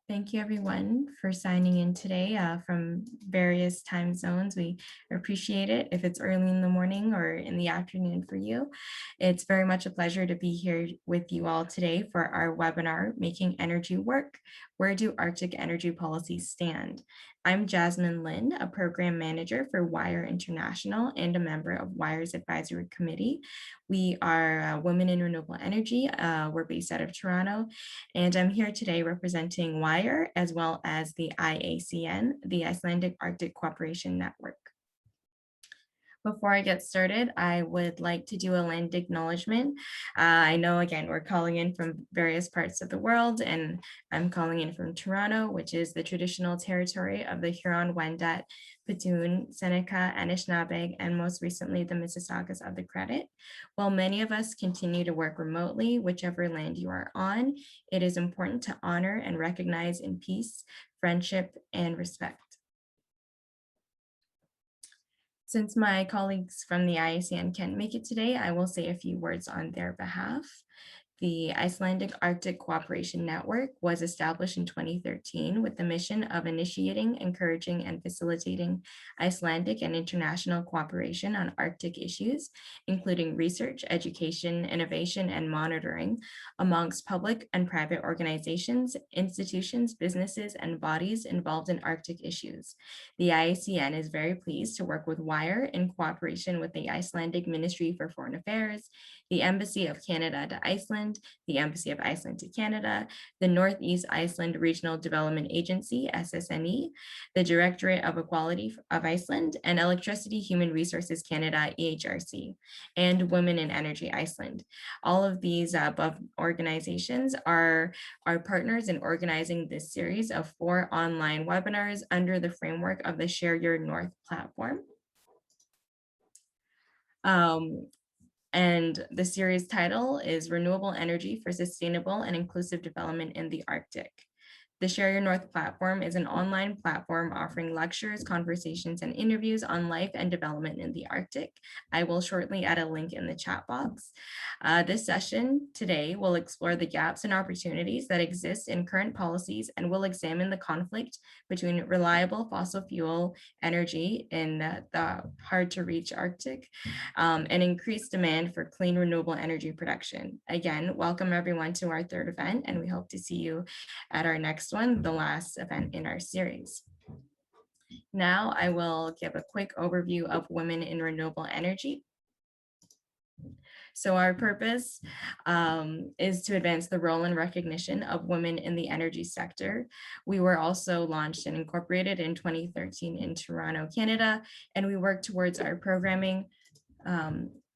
Thank you everyone for signing in today from various time zones. We appreciate it if it's early in the morning or in the afternoon for you. It's very much a pleasure to be here with you all today for our webinar, Making Energy Work, Where Do Arctic Energy Policies Stand? I'm Jasmine Lyn, a program manager for WIRE International and a member of WIRE's advisory committee. We are Women in Renewable Energy. We're based out of Toronto, and I'm here today representing WIRE as well as the IACN, the Icelandic Arctic Cooperation Network. Before I get started, I would like to do a land acknowledgement. I know, again, we're calling in from various parts of the world, and I'm calling in from Toronto, which is the traditional territory of the Huron-Wendat, Petun, Seneca, Anishinaabe, and most recently the Mississaugas of the Credit. While many of us continue to work remotely, whichever land you are on, it is important to honor and recognize in peace, friendship, and respect. Since my colleagues from the IACN can't make it today, I will say a few words on their behalf. The Icelandic Arctic Cooperation Network was established in 2013 with the mission of initiating, encouraging, and facilitating Icelandic and international cooperation on Arctic issues, including research, education, innovation, and monitoring amongst public and private organizations, institutions, businesses, and bodies involved in Arctic issues. The IACN is very pleased to work with WIRE in cooperation with the Icelandic Ministry for Foreign Affairs, the Embassy of Canada to Iceland, the Embassy of Iceland to Canada, the Northeast Iceland Regional Development Agency, SSNE, the Directorate of Equality of Iceland, and Electricity Human Resources Canada, EHRC, and Women in Energy Iceland. All of these above organizations are our partners in organizing this series of 4 online webinars under the framework of the Share Your North platform. And the series title is Renewable Energy for Sustainable and Inclusive Development in the Arctic. The Share Your North platform is an online platform offering lectures, conversations, and interviews on life and development in the Arctic. I will shortly add a link in the chat box. This session today will explore the gaps and opportunities that exist in current policies and will examine the conflict between reliable fossil fuel energy in the hard to reach Arctic and increased demand for clean renewable energy production. Again, welcome everyone to our 3rd event, and we hope to see you at our next one, the last event in our series. Now I will give a quick overview of Women in Renewable Energy. So our purpose is to advance the role and recognition of women in the energy sector. We were also launched and incorporated in 2013 in Toronto, Canada, and we work towards our programming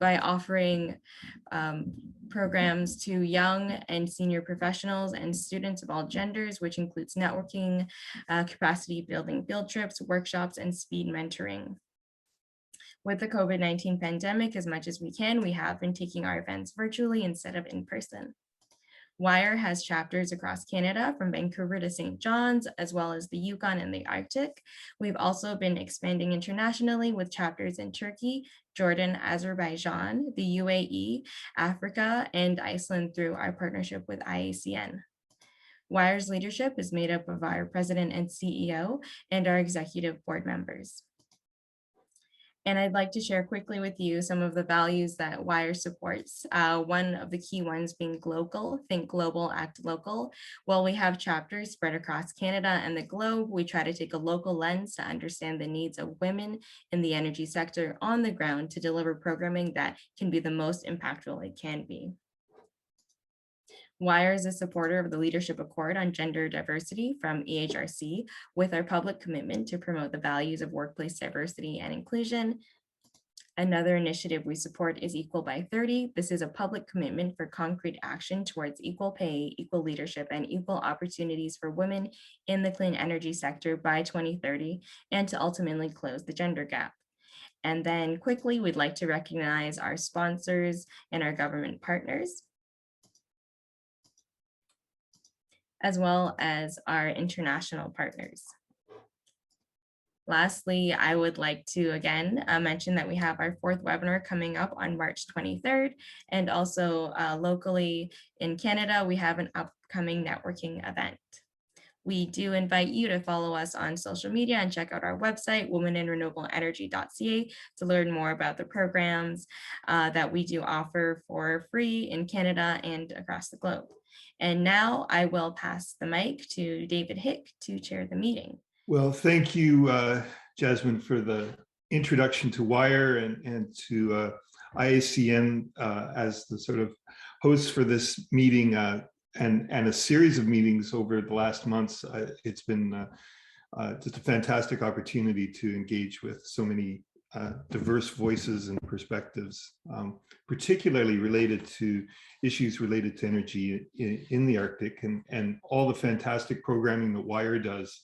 by offering programs to young and senior professionals and students of all genders, which includes networking, capacity building field trips, workshops, and speed mentoring. With the COVID-19 pandemic, as much as we can, we have been taking our events virtually instead of in person. WIRE has chapters across Canada from Vancouver to St. John's, as well as the Yukon and the Arctic. We've also been expanding internationally with chapters in Turkey, Jordan, Azerbaijan, the UAE, Africa, and Iceland through our partnership with IACN. WIRE's leadership is made up of our president and CEO and our executive board members. And I'd like to share quickly with you some of the values that WIRE supports. One of the key ones being local, think global, act local. While we have chapters spread across Canada and the globe, we try to take a local lens to understand the needs of women in the energy sector on the ground to deliver programming that can be the most impactful it can be. WIRE is a supporter of the Leadership Accord on Gender Diversity from EHRC, with our public commitment to promote the values of workplace diversity and inclusion. Another initiative we support is Equal by 30. This is a public commitment for concrete action towards equal pay, equal leadership, and equal opportunities for women in the clean energy sector by 2030, and to ultimately close the gender gap. And then quickly, we'd like to recognize our sponsors and our government partners, as well as our international partners. Lastly, I would like to again mention that we have our 4th webinar coming up on March 23rd, and also locally in Canada, we have an upcoming networking event. We do invite you to follow us on social media and check out our website, womeninrenewableenergy.ca, to learn more about the programs that we do offer for free in Canada and across the globe. And now I will pass the mic to David Hick to chair the meeting. Well, thank you, Jasmine, for the introduction to WIRE and to IACN as the sort of host for this meeting and a series of meetings over the last months. It's been just a fantastic opportunity to engage with so many diverse voices and perspectives, particularly related to issues related to energy in the Arctic and all the fantastic programming that WIRE does.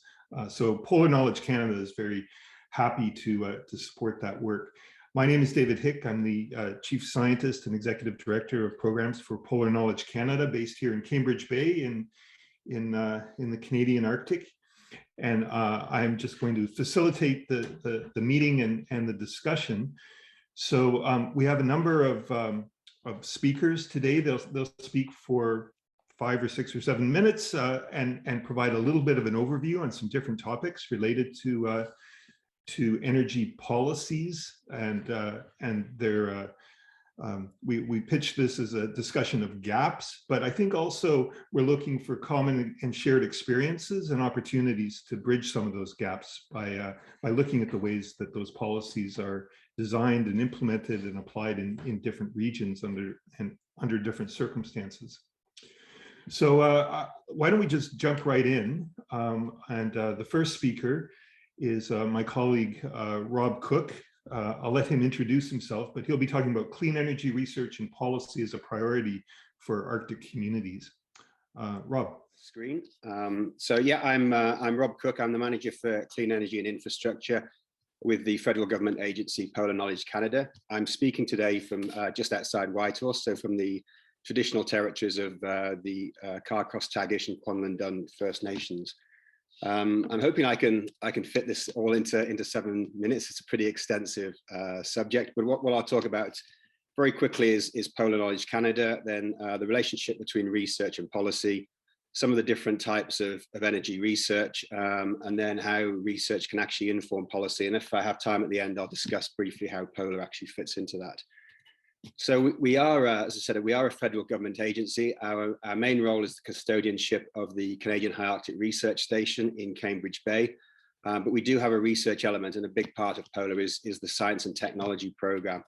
So Polar Knowledge Canada is very happy to support that work. My name is David Hick. I'm the Chief Scientist and Executive Director of Programs for Polar Knowledge Canada, based here in Cambridge Bay in the Canadian Arctic. And I'm just going to facilitate the meeting and the discussion. So we have a number of speakers today. They'll speak for 5 or 6 or 7 minutes and provide a little bit of an overview on some different topics related to energy policies and their we pitched this as a discussion of gaps, but I think also we're looking for common and shared experiences and opportunities to bridge some of those gaps by looking at the ways that those policies are designed and implemented and applied in different regions under different circumstances. So why don't we just jump right in? The first speaker is my colleague, Rob Cooke. I'll let him introduce himself, but he'll be talking about clean energy research and policy as a priority for Arctic communities. Rob. Screen. So yeah, I'm Rob Cooke. I'm the manager for clean energy and infrastructure with the federal government agency Polar Knowledge Canada. I'm speaking today from just outside Whitehorse, so from the traditional territories of the Karlsdóttir and Kwanlin First Nations. I'm hoping I can fit this all into 7 minutes. It's a pretty extensive subject, but what I'll talk about very quickly is Polar Knowledge Canada, then the relationship between research and policy, some of the different types of energy research, and then how research can actually inform policy. And if I have time at the end, I'll discuss briefly how Polar actually fits into that. So we are, as I said, we are a federal government agency. Our main role is the custodianship of the Canadian High Arctic Research Station in Cambridge Bay. But we do have a research element, and a big part of Polar is the science and technology program.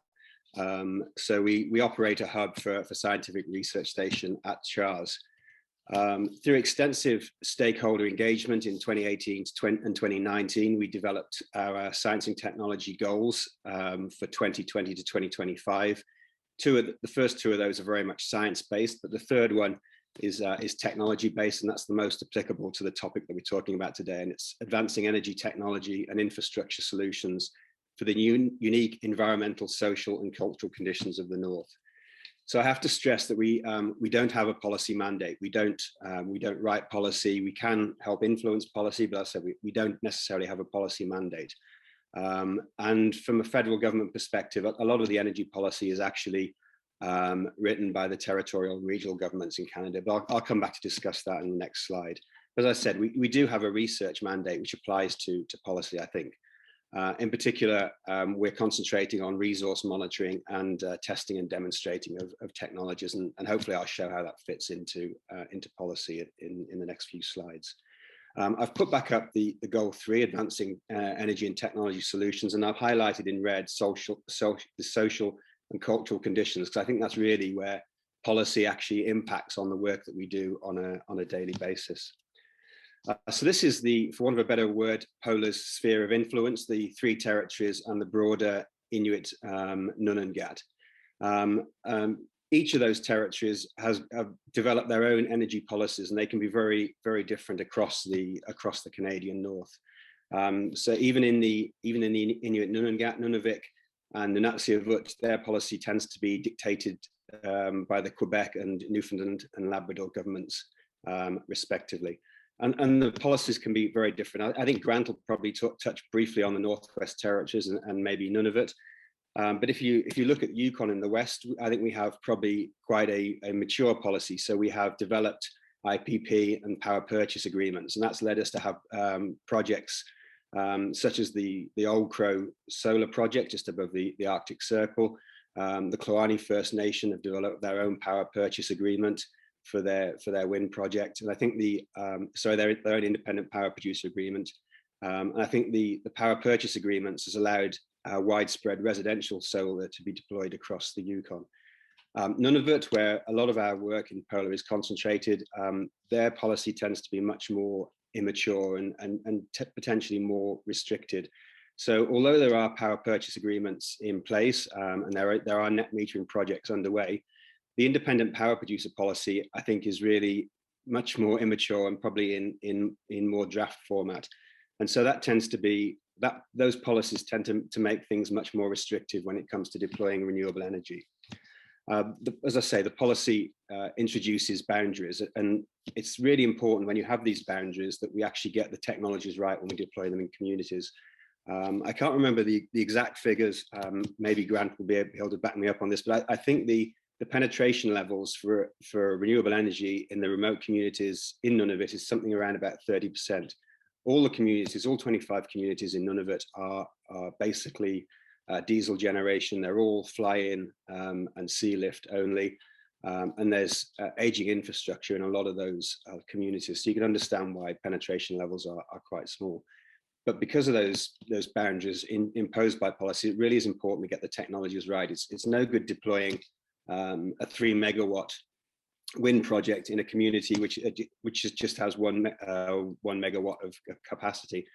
So we operate a hub for scientific research station at Charles. Through extensive stakeholder engagement in 2018 and 2019, we developed our science and technology goals for 2020 to 2025. The first 2 of those are very much science-based, but the third one is technology-based, and that's the most applicable to the topic that we're talking about today. And it's advancing energy technology and infrastructure solutions for the unique environmental, social, and cultural conditions of the North. So I have to stress that we don't have a policy mandate. We don't write policy. We can help influence policy, but as I said, we don't necessarily have a policy mandate. And from a federal government perspective, a lot of the energy policy is actually written by the territorial and regional governments in Canada, but I'll come back to discuss that in the next slide. As I said, we do have a research mandate which applies to policy, I think. In particular, we're concentrating on resource monitoring and testing and demonstrating of technologies, and hopefully I'll show how that fits into policy in the next few slides. I've put back up the goal 3, advancing energy and technology solutions, and I've highlighted in red the social and cultural conditions, because I think that's really where policy actually impacts on the work that we do on a daily basis. So this is for want of a better word, Polar's sphere of influence, the 3 territories and the broader Inuit Nunangat. Each of those territories have developed their own energy policies, and they can be very, very different across the Canadian North. So even in the Inuit Nunangat, Nunavik, and Nunatsiavut, their policy tends to be dictated by the Quebec and Newfoundland and Labrador governments, respectively. And the policies can be very different. I think Grant will probably touch briefly on the Northwest Territories and maybe Nunavut. But if you look at Yukon in the West, I think we have probably quite a mature policy. So we have developed IPP, and power purchase agreements. And that's led us to have projects such as the Old Crow solar project just above the Arctic Circle. The Kluane First Nation have developed their own power purchase agreement for their wind project. And I think their own independent power producer agreement. And I think the power purchase agreements has allowed widespread residential solar to be deployed across the Yukon. Nunavut, where a lot of our work in Polar is concentrated, their policy tends to be much more immature and potentially more restricted. So although there are power purchase agreements in place and there are net metering projects underway, the independent power producer policy, I think, is really much more immature and probably in more draft format. And so that tends to be, those policies tend to make things much more restrictive when it comes to deploying renewable energy. As I say, the policy introduces boundaries, and it's really important when you have these boundaries that we actually get the technologies right when we deploy them in communities. I can't remember the exact figures. Maybe Grant will be able to back me up on this, but I think the penetration levels for renewable energy in the remote communities in Nunavut is something around about 30%. All the communities, all 25 communities in Nunavut are basically diesel generation. They're all fly-in and sea lift only. And there's aging infrastructure in a lot of those communities. So you can understand why penetration levels are quite small. But because of those boundaries imposed by policy, it really is important we get the technologies right. It's no good deploying a 3 megawatt wind project in a community which just has one megawatt of capacity.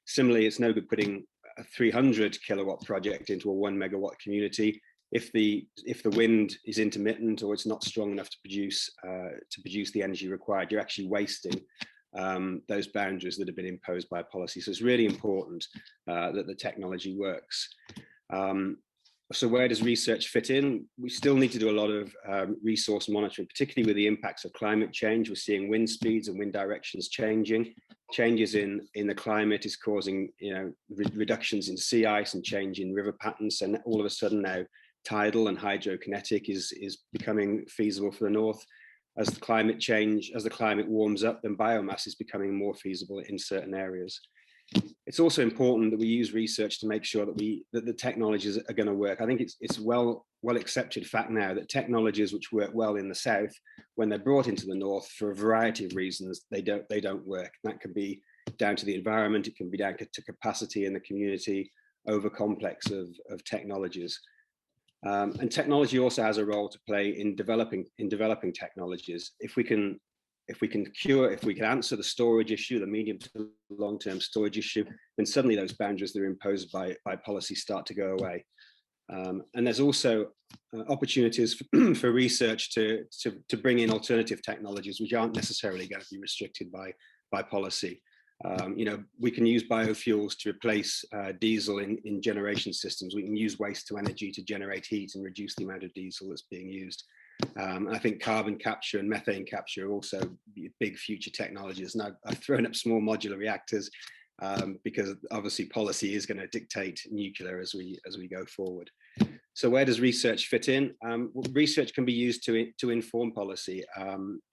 Similarly, it's no good putting a 300 kilowatt project into a 1 megawatt community if the wind is intermittent or it's not strong enough to produce the energy required. You're actually wasting those boundaries that have been imposed by policy. So it's really important that the technology works. So where does research fit in? We still need to do a lot of resource monitoring, particularly with the impacts of climate change. We're seeing wind speeds and wind directions changing. Changes in the climate is causing reductions in sea ice and change in river patterns. And all of a sudden now tidal and hydrokinetic is becoming feasible for the north. As the climate warms up, then biomass is becoming more feasible in certain areas. It's also important that we use research to make sure that the technologies are going to work. I think it's well accepted fact now that technologies which work well in the south, when they're brought into the north for a variety of reasons, they don't work. And that can be down to the environment, it can be down to capacity in the community, over complex of technologies. And technology also has a role to play in developing technologies. If we can answer the storage issue, the medium to long-term storage issue, then suddenly those boundaries that are imposed by policy start to go away. And there's also opportunities for research to bring in alternative technologies which aren't necessarily going to be restricted by policy. We can use biofuels to replace diesel in generation systems. We can use waste to energy to generate heat and reduce the amount of diesel that's being used. I think carbon capture and methane capture are also big future technologies. And I've thrown up small modular reactors because obviously policy is going to dictate nuclear as we go forward. So where does research fit in? Research can be used to inform policy.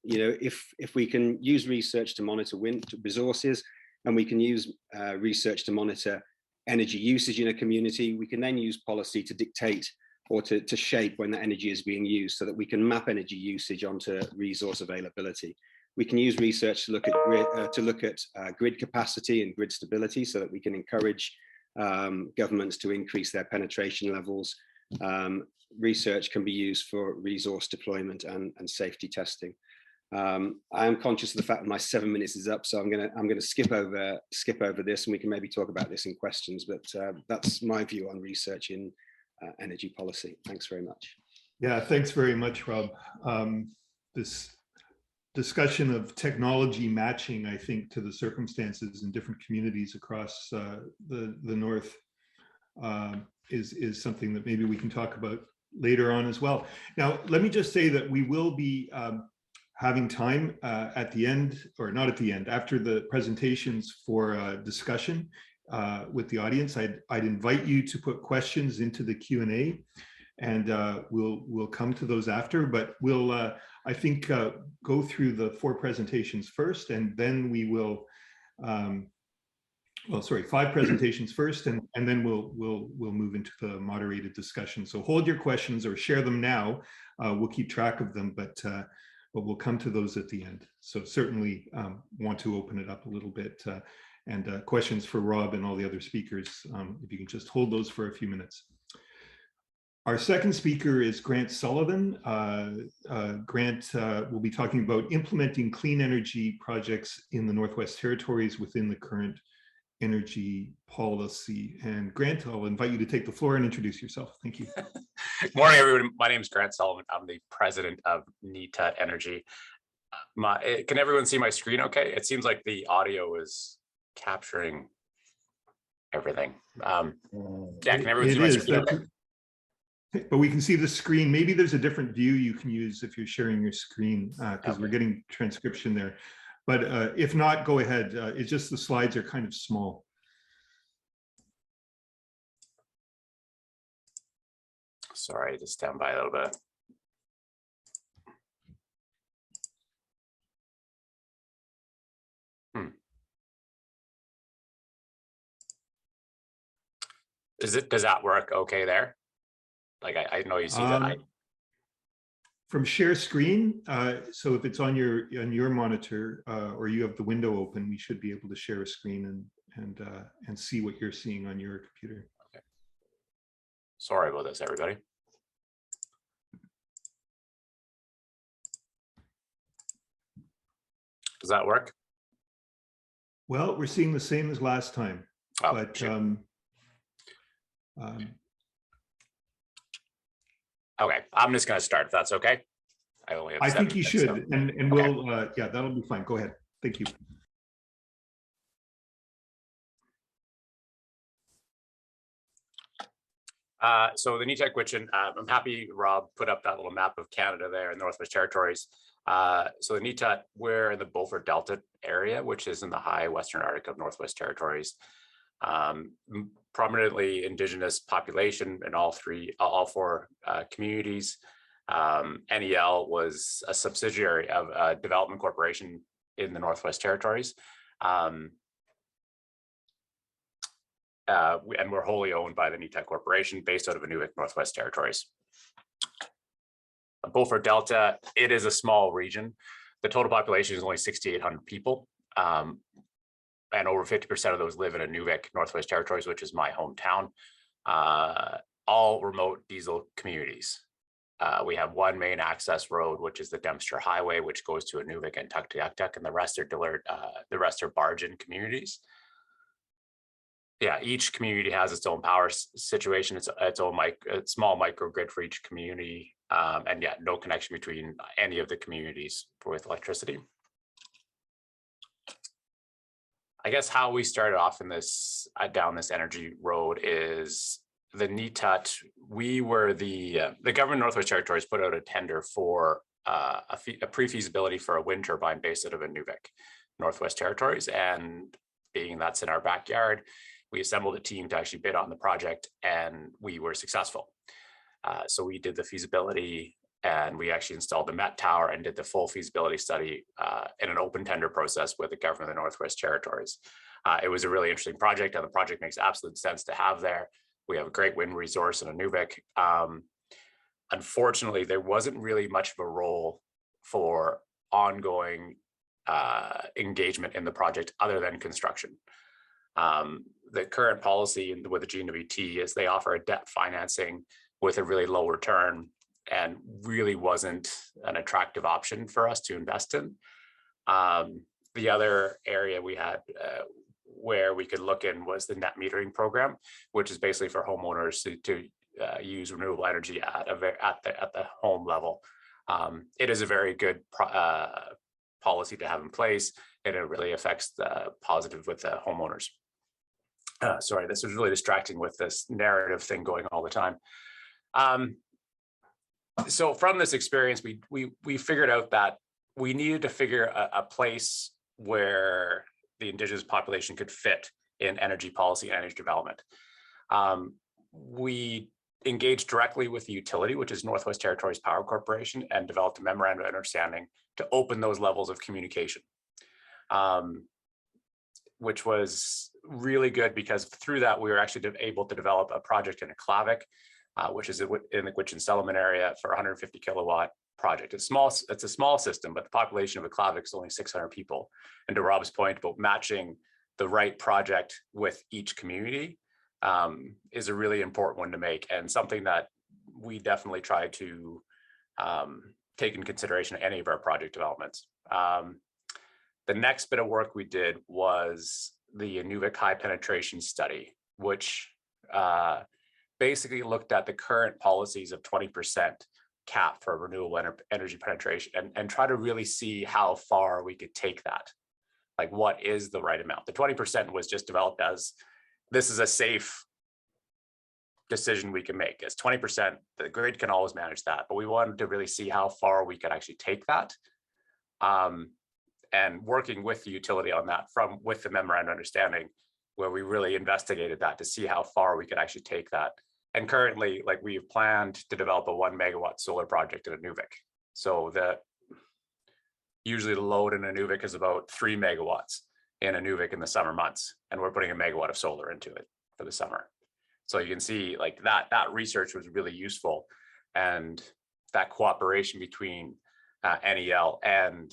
If we can use research to monitor wind resources, and we can use research to monitor energy usage in a community, we can then use policy to dictate or to shape when the energy is being used, so that we can map energy usage onto resource availability. We can use research to look at grid capacity and grid stability, so that we can encourage governments to increase their penetration levels. Research can be used for resource deployment and safety testing. I am conscious of the fact that my 7 minutes is up, so I'm going to skip over this, and we can maybe talk about this in questions. But that's my view on research in energy policy. Thanks very much. Yeah, thanks very much, Rob. This discussion of technology matching, I think, to the circumstances in different communities across the north is something that maybe we can talk about later on as well. Now, let me just say that we will be having time at the end, or not at the end, after the presentations for discussion with the audience. I'd invite you to put questions into the Q&A. and we'll come to those after, but we'll, I think, go through the 4 presentations first, and then we will, well, sorry, 5 presentations first, and then we'll move into the moderated discussion. So hold your questions or share them now. We'll keep track of them, but we'll come to those at the end. So certainly want to open it up a little bit, and questions for Rob and all the other speakers, if you can just hold those for a few minutes. Our second speaker is Grant Sullivan. Grant will be talking about implementing clean energy projects in the Northwest Territories within the current energy policy. And Grant, I'll invite you to take the floor and introduce yourself. Thank you. Good morning, everyone. My name is Grant Sullivan. I'm the president of Nihtat Energy. Can everyone see my screen okay? It seems like the audio is capturing everything. Yeah, can everyone see my screen okay? But we can see the screen. Maybe there's a different view you can use if you're sharing your screen, because we're getting transcription there. But if not, go ahead. It's just the slides are kind of small. Sorry, just stand by a little bit. Does that work okay there? Like I know you see that. From share screen, so if it's on your monitor or you have the window open, we should be able to share a screen and see what you're seeing on your computer. Okay. Sorry about this, everybody. Does that work? Well, we're seeing the same as last time, but okay, I'm just going to start if that's okay. I think you should, and okay. We'll yeah, that'll be fine. Go ahead. Thank you. So the Nihtat Gwich'in, I'm happy Rob put up that little map of Canada there in the Northwest Territories. So the Nihtat, we're in the Beaufort Delta area, which is in the high Western Arctic of Northwest Territories. Prominently indigenous population in all 4 communities. NEL was a subsidiary of a development corporation in the Northwest Territories. And we're wholly owned by the Nihtat Corporation based out of Inuvik, Northwest Territories. Beaufort Delta, it is a small region. The total population is only 6,800 people. And over 50% of those live in Inuvik, Northwest Territories, which is my hometown. All remote diesel communities. We have one main access road, which is the Dempster Highway, which goes to Inuvik and Tuktoyaktuk, and the rest are barge-in communities. Yeah, each community has its own power situation, its own small microgrid for each community, and yeah, no connection between any of the communities with electricity. I guess how we started off in this down this energy road is the Nihtat. We were the government of Northwest Territories put out a tender for a pre-feasibility for a wind turbine based out of Inuvik, Northwest Territories, and being that's in our backyard, we assembled a team to actually bid on the project, and we were successful. So we did the feasibility, and we actually installed the Met Tower and did the full feasibility study in an open tender process with the government of the Northwest Territories. It was a really interesting project, and the project makes absolute sense to have there. We have a great wind resource in Inuvik. Unfortunately, there wasn't really much of a role for ongoing engagement in the project other than construction. The current policy with the GNWT is they offer a debt financing with a really low return, and really wasn't an attractive option for us to invest in. The other area we had where we could look in was the net metering program, which is basically for homeowners to use renewable energy at the home level. It is a very good policy to have in place, and it really affects the positive with the homeowners. Sorry, this was really distracting with this narrative thing going all the time. So from this experience, we figured out that we needed to figure a place where the indigenous population could fit in energy policy and energy development. We engaged directly with the utility, which is Northwest Territories Power Corporation, and developed a memorandum of understanding to open those levels of communication, which was really good because through that we were actually able to develop a project in Aklavik, which is in the Gagnon area for 150 kilowatt project. It's a small system, but the population of Aklavik is only 600 people. And to Rob's point about matching the right project with each community is a really important one to make, and something that we definitely try to take in consideration in any of our project developments. The next bit of work we did was the Inuvik high penetration study, which basically looked at the current policies of 20% cap for renewable energy penetration and try to really see how far we could take that. Like, what is the right amount? The 20% was just developed as, this is a safe decision we can make. As 20%, the grid can always manage that, but we wanted to really see how far we could actually take that. And working with the utility on that with the memorandum of understanding, where we really investigated that to see how far we could actually take that. And currently, like, we've planned to develop a 1 megawatt solar project in Inuvik. So usually the load in Inuvik is about 3 megawatts in Inuvik in the summer months, and we're putting a megawatt of solar into it for the summer. So you can see, like, that research was really useful, and that cooperation between NEL and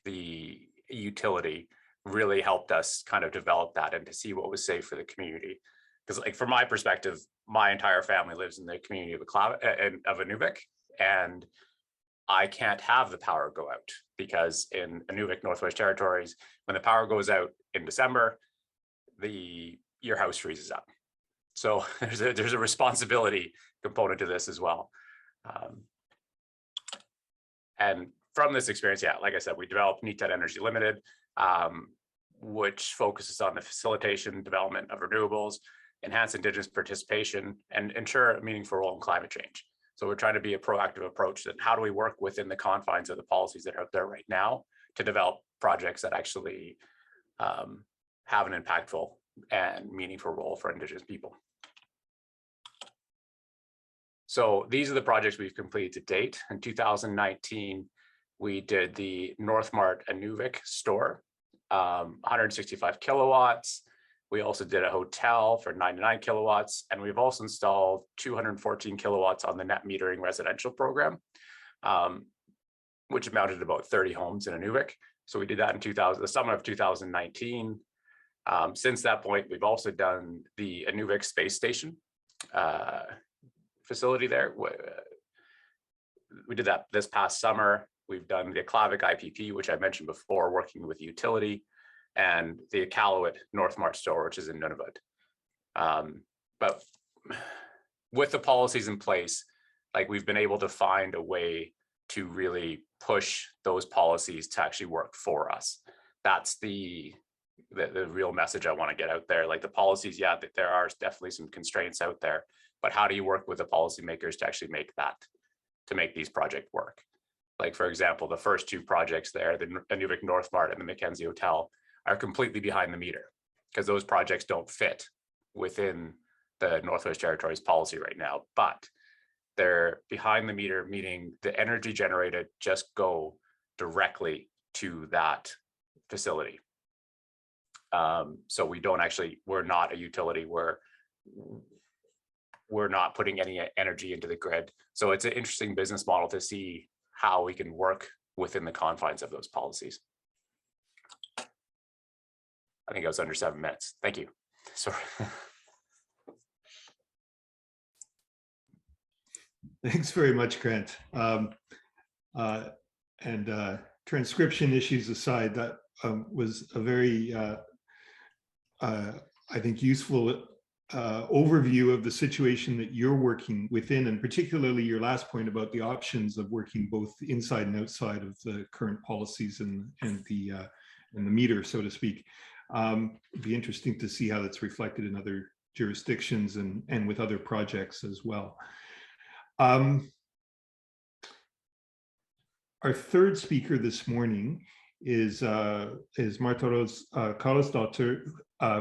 the utility really helped us kind of develop that and to see what was safe for the community. Because, like, from my perspective, my entire family lives in the community of Inuvik, and I can't have the power go out, because in Inuvik, Northwest Territories, when the power goes out in December, your house freezes up. So there's a responsibility component to this as well. And from this experience, yeah, like I said, we developed Nihtat Energy Ltd, which focuses on the facilitation development of renewables, enhance indigenous participation, and ensure a meaningful role in climate change. So we're trying to be a proactive approach that how do we work within the confines of the policies that are out there right now to develop projects that actually have an impactful and meaningful role for indigenous people. So these are the projects we've completed to date. In 2019, we did the Northmart Inuvik store, 165 kilowatts. We also did a hotel for 99 kilowatts, and we've also installed 214 kilowatts on the net metering residential program, which amounted to about 30 homes in Inuvik. So we did that in the summer of 2019. Since that point, we've also done the Inuvik space station facility there. We did that this past summer. We've done the Aklavik IPP, which I mentioned before, working with utility, and the Iqaluit Northmart store, which is in Nunavut. But with the policies in place, like, we've been able to find a way to really push those policies to actually work for us. That's the real message I want to get out there. Like, the policies, yeah, there are definitely some constraints out there, but how do you work with the policymakers to actually make these projects work? Like, for example, the first two projects there, the Inuvik Northmart and the Mackenzie Hotel, are completely behind the meter because those projects don't fit within the Northwest Territories policy right now, but they're behind the meter, meaning the energy generated just go directly to that facility. So we're not a utility, we're not putting any energy into the grid. So it's an interesting business model to see how we can work within the confines of those policies. I think I was under 7 minutes. Thank you. Sorry. Thanks very much, Grant. Transcription issues aside, that was a very, I think, useful overview of the situation that you're working within, and particularly your last point about the options of working both inside and outside of the current policies and the meter, so to speak. It'd be interesting to see how that's reflected in other jurisdictions and with other projects as well. Our third speaker this morning is Marta Karlsdóttir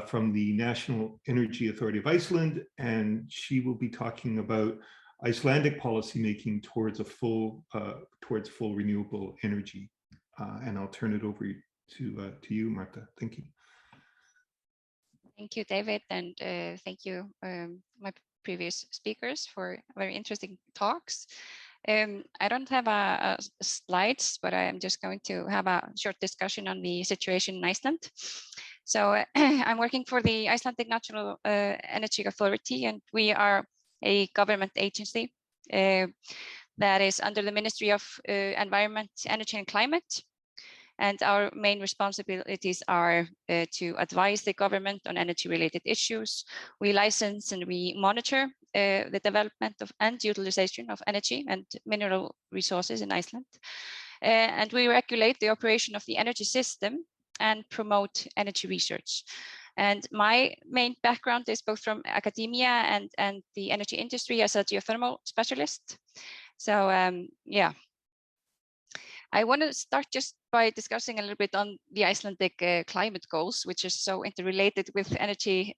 from the National Energy Authority of Iceland, and she will be talking about Icelandic policymaking towards full renewable energy. And I'll turn it over to you, Marta. Thank you. Thank you, David, and thank you, my previous speakers, for very interesting talks. I don't have slides, but I am just going to have a short discussion on the situation in Iceland. So I'm working for the Icelandic National Energy Authority, and we are a government agency that is under the Ministry of Environment, Energy and Climate. And our main responsibilities are to advise the government on energy-related issues. We license and we monitor the development of and utilization of energy and mineral resources in Iceland. And we regulate the operation of the energy system and promote energy research. And my main background is both from academia and the energy industry as a geothermal specialist. So yeah. I want to start just by discussing a little bit on the Icelandic climate goals, which is so interrelated with energy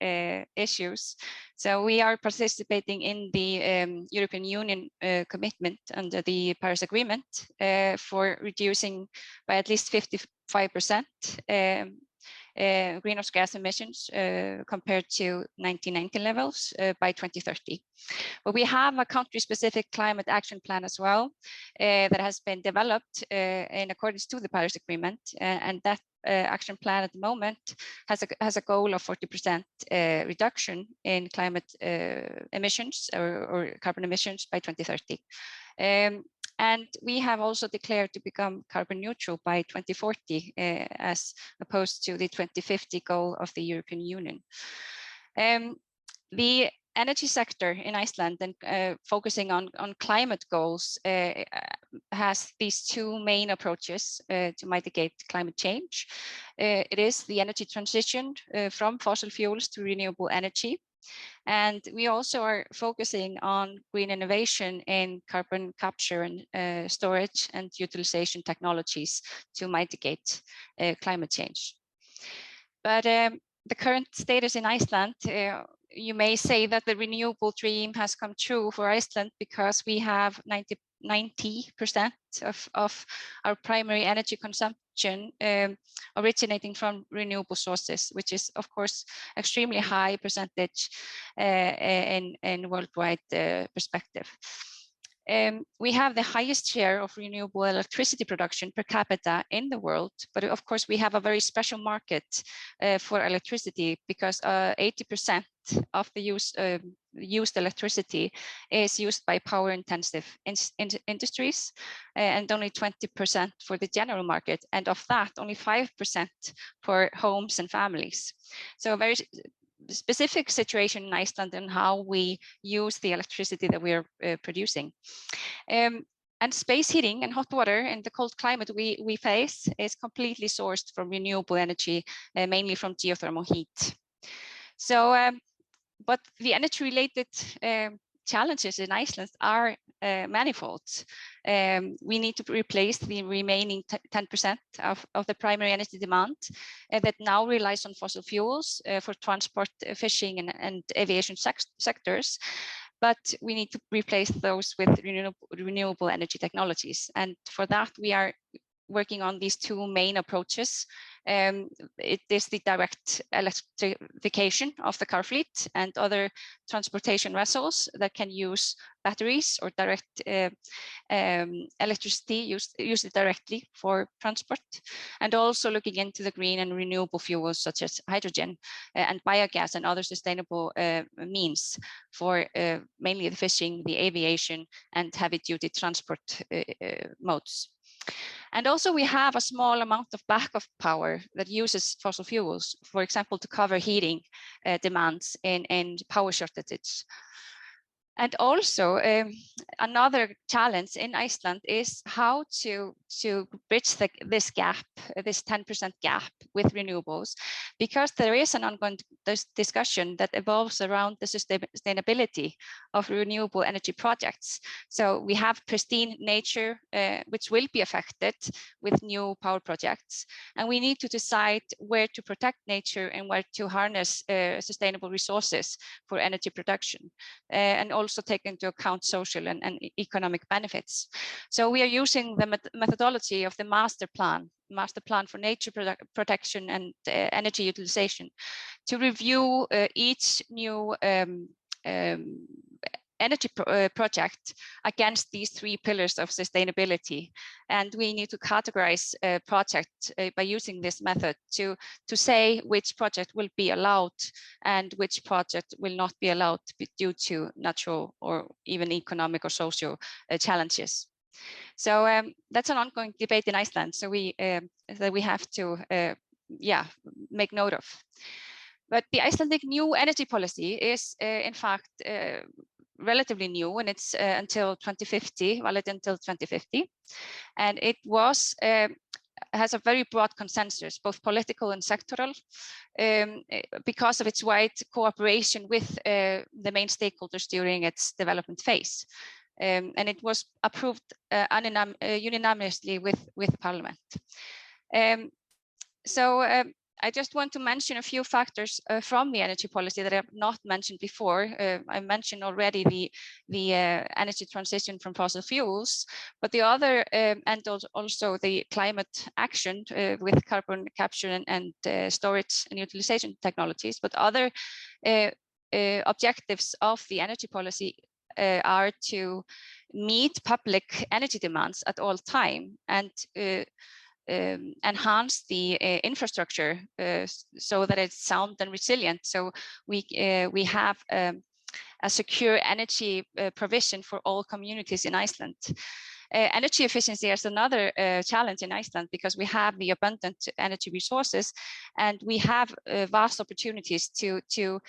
issues. So we are participating in the European Union commitment under the Paris Agreement for reducing by at least 55% greenhouse gas emissions compared to 1990 levels by 2030. But we have a country-specific climate action plan as well that has been developed in accordance to the Paris Agreement, and that action plan at the moment has a goal of 40% reduction in climate emissions or carbon emissions by 2030. And we have also declared to become carbon neutral by 2040, as opposed to the 2050 goal of the European Union. The energy sector in Iceland, and focusing on climate goals, has these two main approaches to mitigate climate change. It is the energy transition from fossil fuels to renewable energy. And we also are focusing on green innovation in carbon capture and storage and utilization technologies to mitigate climate change. But the current status in Iceland, you may say that the renewable dream has come true for Iceland because we have 90% of our primary energy consumption originating from renewable sources, which is of course extremely high percentage in worldwide perspective. We have the highest share of renewable electricity production per capita in the world, but of course we have a very special market for electricity because 80% of the used electricity is used by power-intensive industries, and only 20% for the general market, and of that only 5% for homes and families. So a very specific situation in Iceland and how we use the electricity that we are producing. And space heating and hot water in the cold climate we face is completely sourced from renewable energy, mainly from geothermal heat. So, but the energy-related challenges in Iceland are manifold. We need to replace the remaining 10% of the primary energy demand that now relies on fossil fuels for transport, fishing, and aviation sectors. But we need to replace those with renewable energy technologies. And for that, we are working on these two main approaches. It is the direct electrification of the car fleet and other transportation vessels that can use batteries or direct electricity used directly for transport, and also looking into the green and renewable fuels such as hydrogen and biogas and other sustainable means for mainly the fishing, the aviation, and heavy-duty transport modes. And also we have a small amount of backup power that uses fossil fuels, for example, to cover heating demands in power shortages. And also another challenge in Iceland is how to bridge this gap, this 10% gap with renewables, because there is an ongoing discussion that evolves around the sustainability of renewable energy projects. So we have pristine nature, which will be affected with new power projects. And we need to decide where to protect nature and where to harness sustainable resources for energy production. And also take into account social and economic benefits. So we are using the methodology of the master plan for nature protection and energy utilization to review each new energy project against these 3 pillars of sustainability. And we need to categorize a project by using this method to say which project will be allowed and which project will not be allowed due to natural or even economic or social challenges. So that's an ongoing debate in Iceland. So we have to make note of. But the Icelandic new energy policy is in fact relatively new, and it's until 2050, valid until 2050. And it has a very broad consensus, both political and sectoral, because of its wide cooperation with the main stakeholders during its development phase. And it was approved unanimously with Parliament. I just want to mention a few factors from the energy policy that I have not mentioned before. I mentioned already the energy transition from fossil fuels, but the other, and also the climate action with carbon capture and storage and utilization technologies. But other objectives of the energy policy are to meet public energy demands at all time and enhance the infrastructure so that it's sound and resilient. So we have a secure energy provision for all communities in Iceland. Energy efficiency is another challenge in Iceland because we have the abundant energy resources and we have vast opportunities to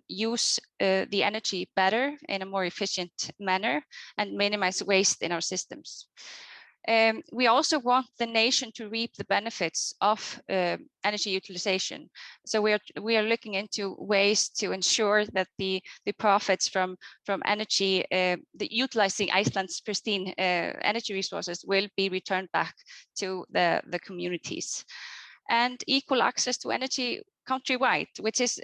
use the energy better in a more efficient manner and minimize waste in our systems. We also want the nation to reap the benefits of energy utilization. So we are looking into ways to ensure that the profits from energy, utilizing Iceland's pristine energy resources will be returned back to the communities. And equal access to energy countrywide, which is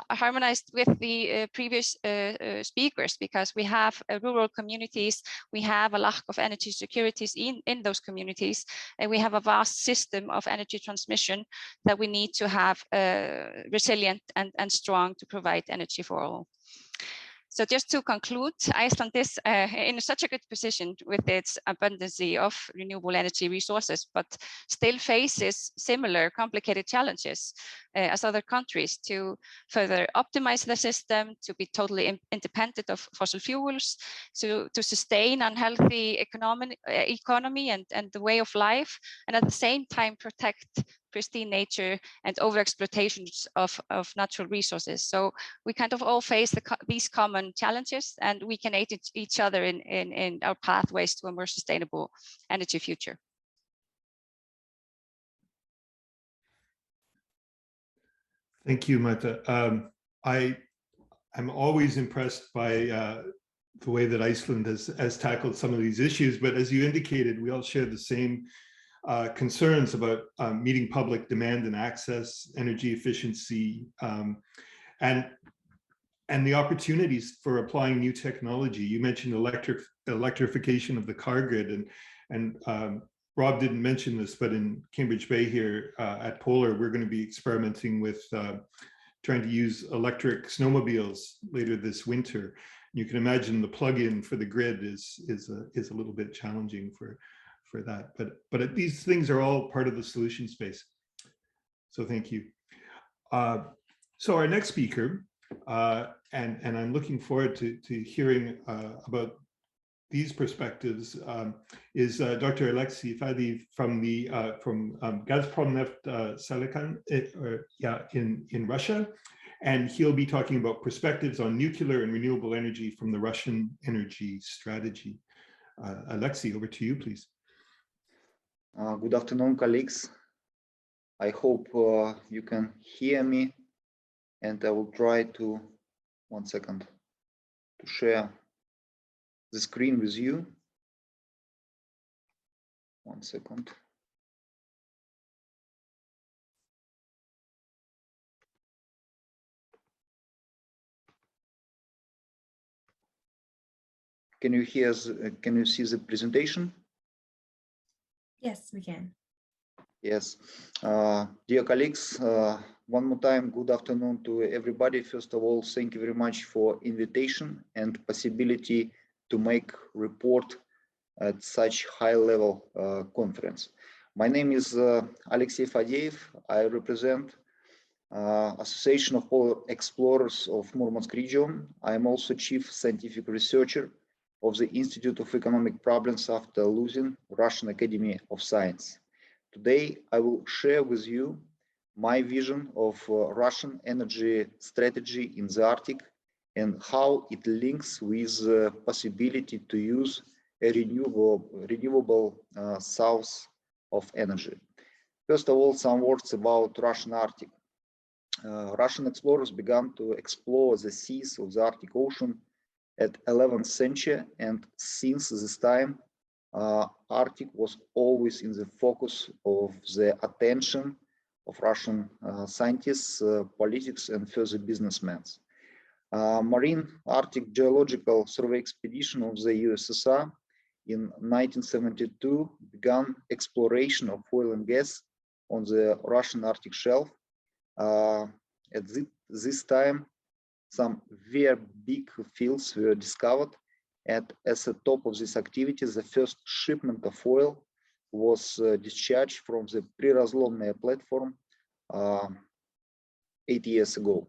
harmonized with the previous speakers, because we have rural communities, we have a lack of energy securities in those communities, and we have a vast system of energy transmission that we need to have resilient and strong to provide energy for all. So just to conclude, Iceland is in such a good position with its abundance of renewable energy resources, but still faces similar complicated challenges as other countries to further optimize the system, to be totally independent of fossil fuels, to sustain unhealthy economy and the way of life, and at the same time protect pristine nature and overexploitations of natural resources. So we kind of all face these common challenges, and we can aid each other in our pathways to a more sustainable energy future. Thank you, Marta. I'm always impressed by the way that Iceland has tackled some of these issues, but as you indicated, we all share the same concerns about meeting public demand and access, energy efficiency, and the opportunities for applying new technology. You mentioned electrification of the car grid, and Rob didn't mention this, but in Cambridge Bay here at Polar, we're going to be experimenting with trying to use electric snowmobiles later this winter. You can imagine the plug-in for the grid is a little bit challenging for that, but these things are all part of the solution space. So thank you. So our next speaker, and I'm looking forward to hearing about these perspectives, is Dr. Alexey Fadeev from Gazprom Neft Sullivan in Russia. and he'll be talking about perspectives on nuclear and renewable energy from the Russian energy strategy. Alexey, over to you, please. Good afternoon, colleagues. I hope you can hear me, and I will try to, one second, to share the screen with you. One second. Can you hear? Can you see the presentation? Yes, we can. Yes. Dear colleagues, one more time, good afternoon to everybody. First of all, thank you very much for invitation and possibility to make report at such high level conference. My name is Alexey Fadeev. I represent Association of Polar Explorers of Murmansk region. I am also chief scientific researcher of the Institute of Economic Problems after losing Russian Academy of Science. Today, I will share with you my vision of Russian energy strategy in the Arctic and how it links with the possibility to use a renewable source of energy. First of all, some words about Russian Arctic. Russian explorers began to explore the seas of the Arctic Ocean at 11th century, and since this time, Arctic was always in the focus of the attention of Russian scientists, politics, and further businessmen. Marine Arctic Geological Survey Expedition of the USSR in 1972 began exploration of oil and gas on the Russian Arctic shelf. At this time, some very big fields were discovered, and as the top of this activity, the first shipment of oil was discharged from the Prirazlomnaya platform 8 years ago.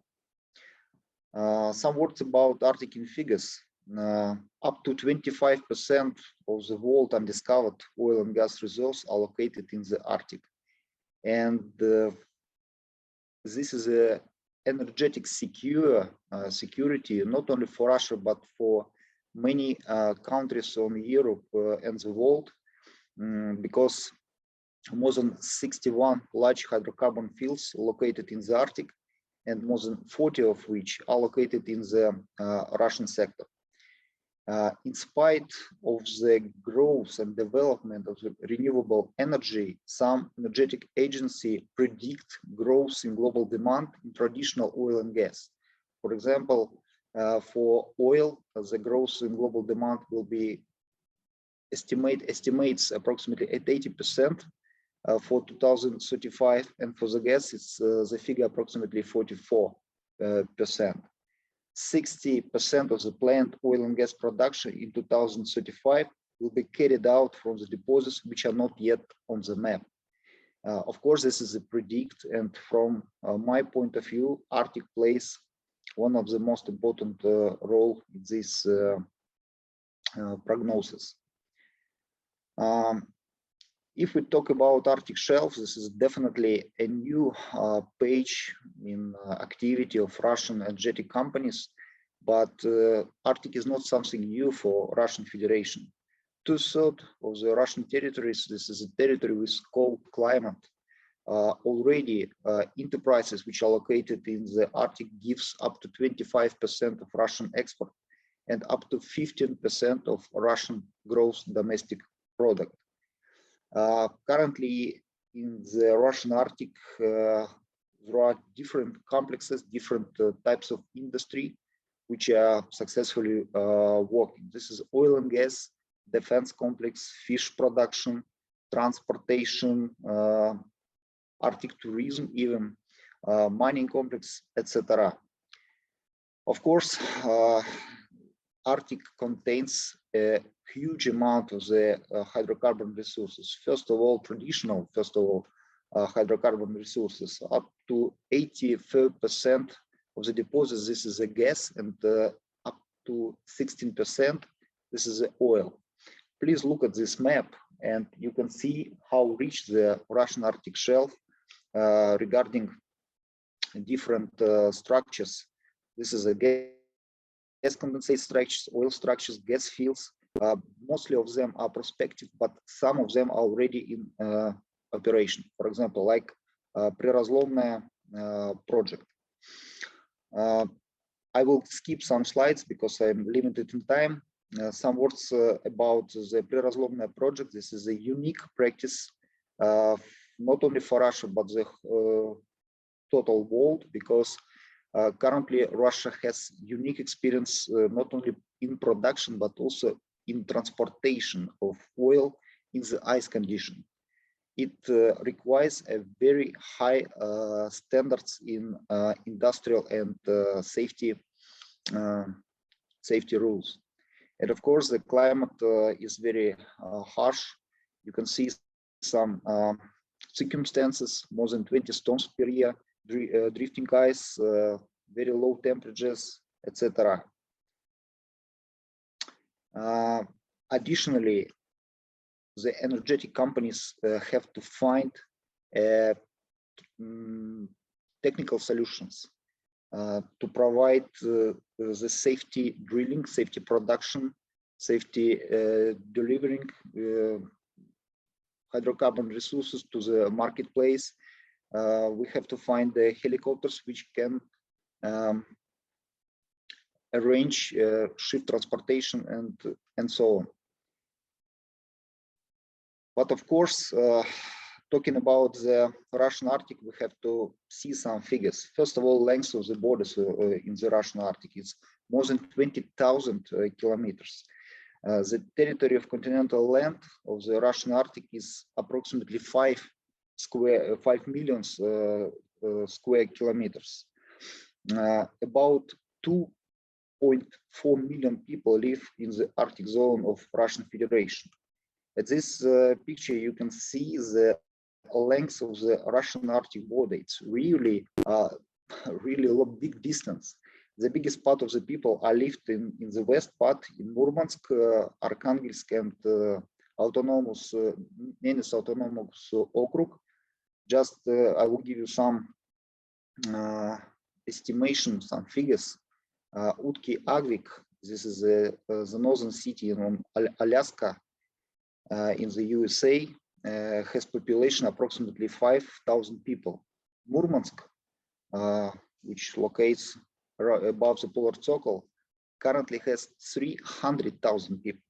Some words about Arctic in figures. Up to 25% of the world undiscovered oil and gas reserves are located in the Arctic. And this is a energetic security, not only for Russia, but for many countries in Europe and the world, because more than 61 large hydrocarbon fields located in the Arctic, and more than 40 of which are located in the Russian sector. In spite of the growth and development of the renewable energy, some energetic agencies predict growth in global demand in traditional oil and gas. For example, for oil, the growth in global demand will be estimates approximately at 80% for 2035, and for the gas, it's the figure approximately 44%. 60% of the planned oil and gas production in 2035 will be carried out from the deposits which are not yet on the map. Of course, this is a predict, and from my point of view, Arctic plays one of the most important role in this prognosis. If we talk about Arctic shelf, this is definitely a new page in activity of Russian energetic companies, but Arctic is not something new for Russian Federation. 2/3 of the Russian territories, this is a territory with cold climate. Already enterprises which are located in the Arctic gives up to 25% of Russian export and up to 15% of Russian gross domestic product. Currently in the Russian Arctic, there are different complexes, different types of industry which are successfully working. This is oil and gas, defense complex, fish production, transportation, Arctic tourism, even mining complex, etc. Of course, Arctic contains a huge amount of the hydrocarbon resources. First of all, traditional, hydrocarbon resources. Up to 84% of the deposits, this is a gas, and up to 16%, this is the oil. Please look at this map, and you can see how rich the Russian Arctic shelf regarding different structures. This is a gas condensate structures, oil structures, gas fields. Mostly of them are prospective, but some of them are already in operation. For example, like Prirazlovnaya project. I will skip some slides because I'm limited in time. Some words about the Prirazlovnaya project. This is a unique practice, not only for Russia, but the total world, because currently Russia has unique experience not only in production, but also in transportation of oil in the ice condition. It requires a very high standards in industrial and safety rules. And of course, the climate is very harsh. You can see some circumstances, more than 20 storms per year, drifting ice, very low temperatures, etc. Additionally, the energetic companies have to find technical solutions to provide the safety drilling, safety production, safety delivering hydrocarbon resources to the marketplace. We have to find the helicopters which can arrange ship transportation and so on. But of course, talking about the Russian Arctic, we have to see some figures. First of all, length of the borders in the Russian Arctic is more than 20,000 kilometers. The territory of continental land of the Russian Arctic is approximately 5 million square kilometers. About 2.4 million people live in the Arctic zone of Russian Federation. At this picture, you can see the length of the Russian Arctic border. It's really, really a big distance. The biggest part of the people are lived in the west part, in Murmansk, Arkhangelsk, and autonomous, Nenets autonomous okrug. Just I will give you some estimation, some figures. Utki Agvik, this is the northern city in Alaska, in the USA, has population approximately 5,000 people. Murmansk, which locates above the polar circle, currently has 300,000 people.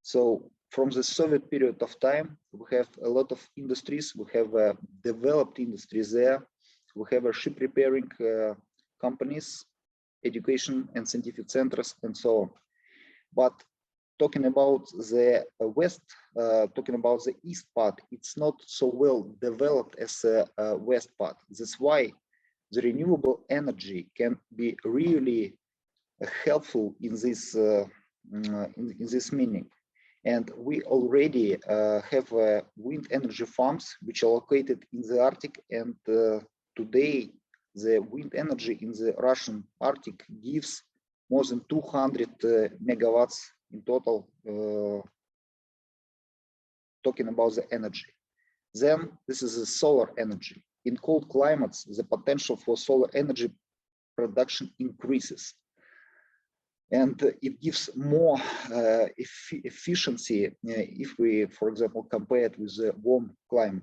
So from the Soviet period of time, we have a lot of industries. We have developed industries there. We have ship repairing companies, education and scientific centers, and so on. But talking about the west, talking about the east part, it's not so well developed as the west part. That's why the renewable energy can be really helpful in this meaning. And we already have wind energy farms which are located in the Arctic, and today the wind energy in the Russian Arctic gives more than 200 megawatts in total, talking about the energy. Then this is the solar energy. In cold climates, the potential for solar energy production increases. And it gives more efficiency if we, for example, compare it with the warm climate.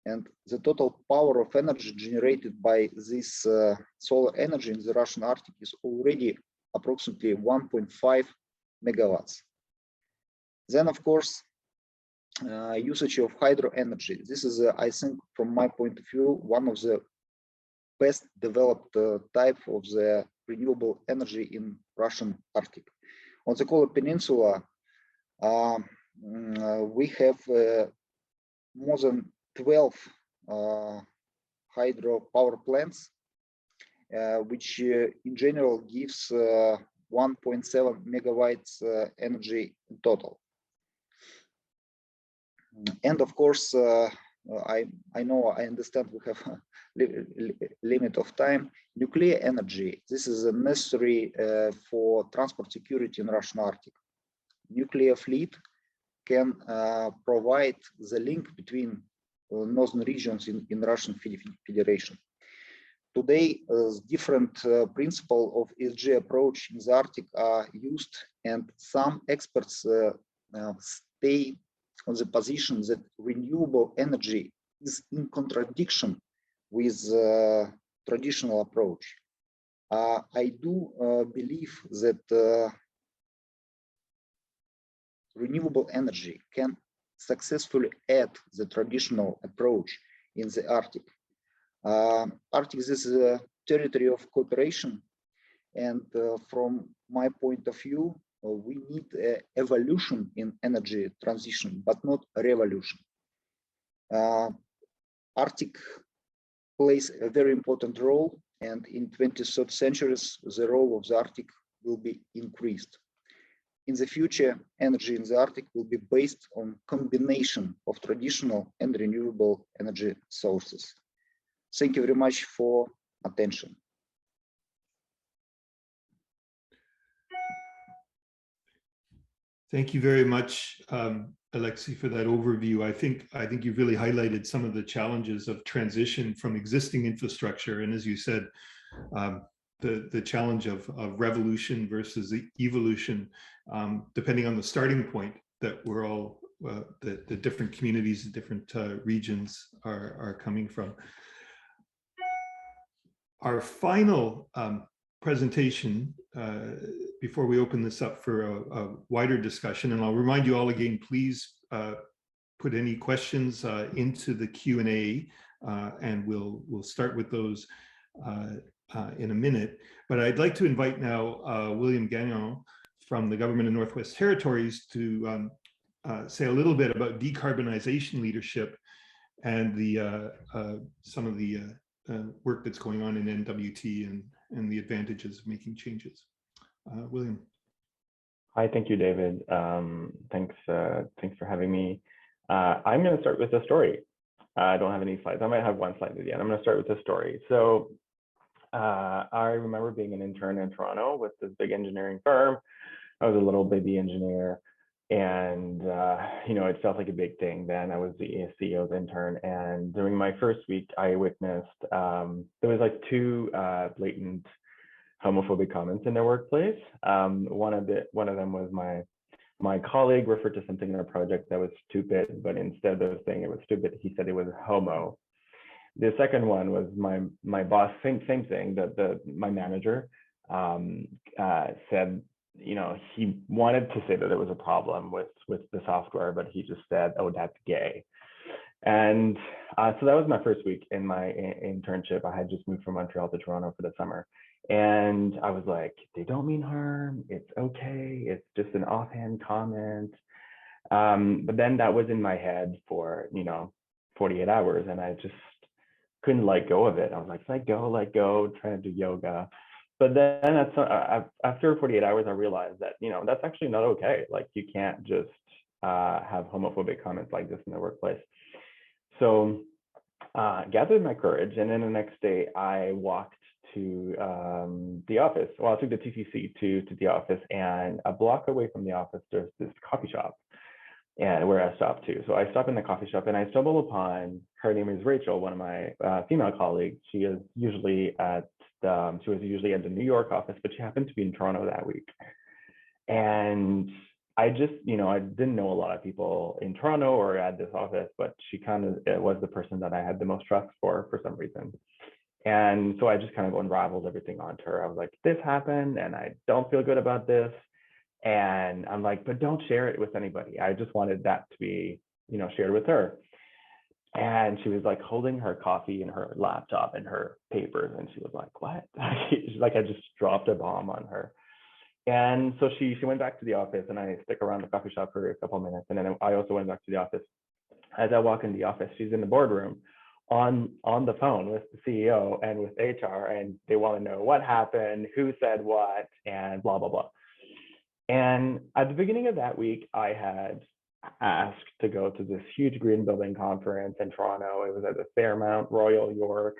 And the total power of energy generated by this solar energy in the Russian Arctic is already approximately 1.5 megawatts. Then, of course, usage of hydro energy. This is, I think, from my point of view, one of the best developed type of the renewable energy in Russian Arctic. On the Kola Peninsula, we have more than 12 hydro power plants, which in general gives 1.7 megawatts energy in total. And of course, I know, I understand we have a limit of time. Nuclear energy, this is necessary for transport security in Russian Arctic. Nuclear fleet can provide the link between northern regions in Russian Federation. Today, different principles of ESG approach in the Arctic are used, and some experts stay on the position that renewable energy is in contradiction with traditional approach. I do believe that renewable energy can successfully add the traditional approach in the Arctic. Arctic is a territory of cooperation, and from my point of view, we need evolution in energy transition, but not a revolution. Arctic plays a very important role, and in 23rd centuries, the role of the Arctic will be increased. In the future, energy in the Arctic will be based on combination of traditional and renewable energy sources. Thank you very much for attention. Thank you very much, Alexey, for that overview. I think you've really highlighted some of the challenges of transition from existing infrastructure, and as you said, the challenge of revolution versus evolution, depending on the starting point that we're all, the different communities, the different regions are coming from. Our final presentation, before we open this up for a wider discussion, and I'll remind you all again, please put any questions into the Q&A, and we'll start with those in a minute. But I'd like to invite now William Gagnon from the Government of Northwest Territories to say a little bit about decarbonization leadership and the some of the work that's going on in NWT and the advantages of making changes. William. Hi, thank you, David. Thanks for having me. I'm going to start with a story. I don't have any slides. I might have one slide at the end. I'm going to start with a story. So I remember being an intern in Toronto with this big engineering firm. I was a little baby engineer, and you know, it felt like a big thing then. I was the CEO's intern, and during my first week, I witnessed there was like two blatant homophobic comments in their workplace. One of them was my colleague referred to something in our project that was stupid, but instead of saying it was stupid, he said it was homo. The second one was my boss, same thing, that my manager said, you know, he wanted to say that there was a problem with the software, but he just said, oh, that's gay. And so that was my first week in my internship. I had just moved from Montreal to Toronto for the summer. And I was like, they don't mean harm. It's okay. It's just an offhand comment. But then that was in my head for, 48 hours. And I just couldn't let go of it. I was like, let go, trying to do yoga. But then after 48 hours, I realized that, that's actually not okay. Like, you can't just have homophobic comments like this in the workplace. So gathered my courage. And then the next day I walked to the office. Well, I took the TTC to the office, and a block away from the office, there's this coffee shop, and where I stopped to. So I stopped in the coffee shop, and I stumbled upon, her name is Rachel, one of my female colleagues. She was usually at the New York office, but she happened to be in Toronto that week. And I just, I didn't know a lot of people in Toronto or at this office, but she kind of was the person that I had the most trust for some reason. And so I just kind of unraveled everything onto her. I was like, this happened and I don't feel good about this. And I'm like, but don't share it with anybody. I just wanted that to be, shared with her. And she was like holding her coffee and her laptop and her papers. And she was like, what? She's like, I just dropped a bomb on her. And so she went back to the office, and I stick around the coffee shop for a couple of minutes. And then I also went back to the office. As I walk in the office, she's in the boardroom on the phone with the CEO and with HR, and they want to know what happened, who said what, and blah, blah, blah. And at the beginning of that week, I had asked to go to this huge green building conference in Toronto. It was at the Fairmount Royal York,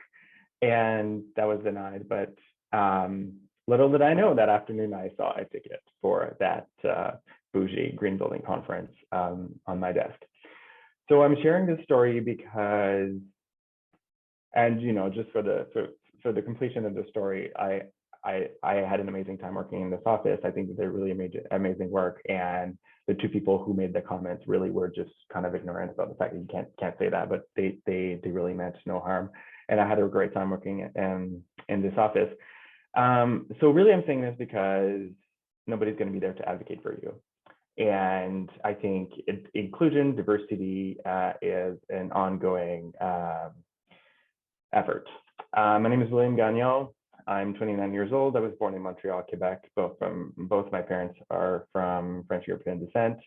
and that was denied. But little did I know, that afternoon I saw a ticket for that bougie green building conference on my desk. So I'm sharing this story because, and just for so the completion of the story, I had an amazing time working in this office. I think that they really made amazing work, and the two people who made the comments really were just kind of ignorant about the fact that you can't say that, but they really meant no harm. And I had a great time working in this office. So really, I'm saying this because nobody's going to be there to advocate for you. And I think inclusion, diversity is an ongoing effort. My name is William Gagnon. I'm 29 years old. I was born in Montreal, Quebec. Both my parents are from French European descent.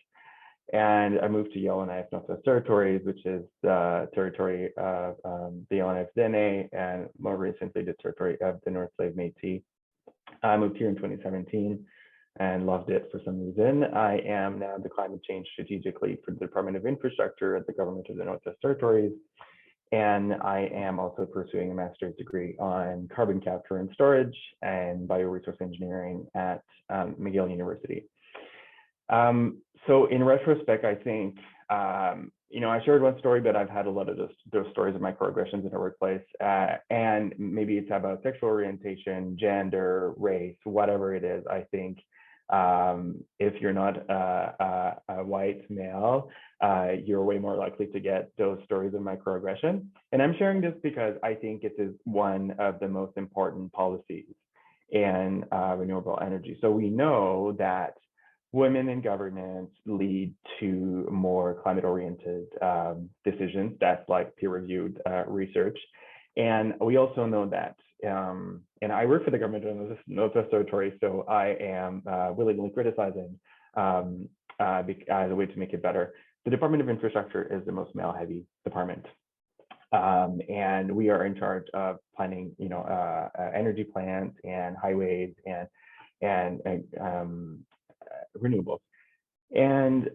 And I moved to Yellowknife Northwest Territories, which is the territory of the Yellowknife Dene, and more recently the territory of the North Slave Métis. I moved here in 2017 and loved it for some reason. I am now the climate change strategic lead for the Department of Infrastructure at the Government of the Northwest Territories. And I am also pursuing a master's degree on carbon capture and storage and bioresource engineering at McGill University. So in retrospect, I think, I shared one story, but I've had a lot of those stories of microaggressions in the workplace. And maybe it's about sexual orientation, gender, race, whatever it is. I think if you're not a white male, you're way more likely to get those stories of microaggression. And I'm sharing this because I think it is one of the most important policies in renewable energy. So we know that women in government lead to more climate-oriented decisions. That's like peer-reviewed research. And we also know that, and I work for the government of the Northwest Territories, so I am willingly criticizing as a way to make it better. The Department of Infrastructure is the most male-heavy department. And we are in charge of planning, energy plants and highways and renewables. And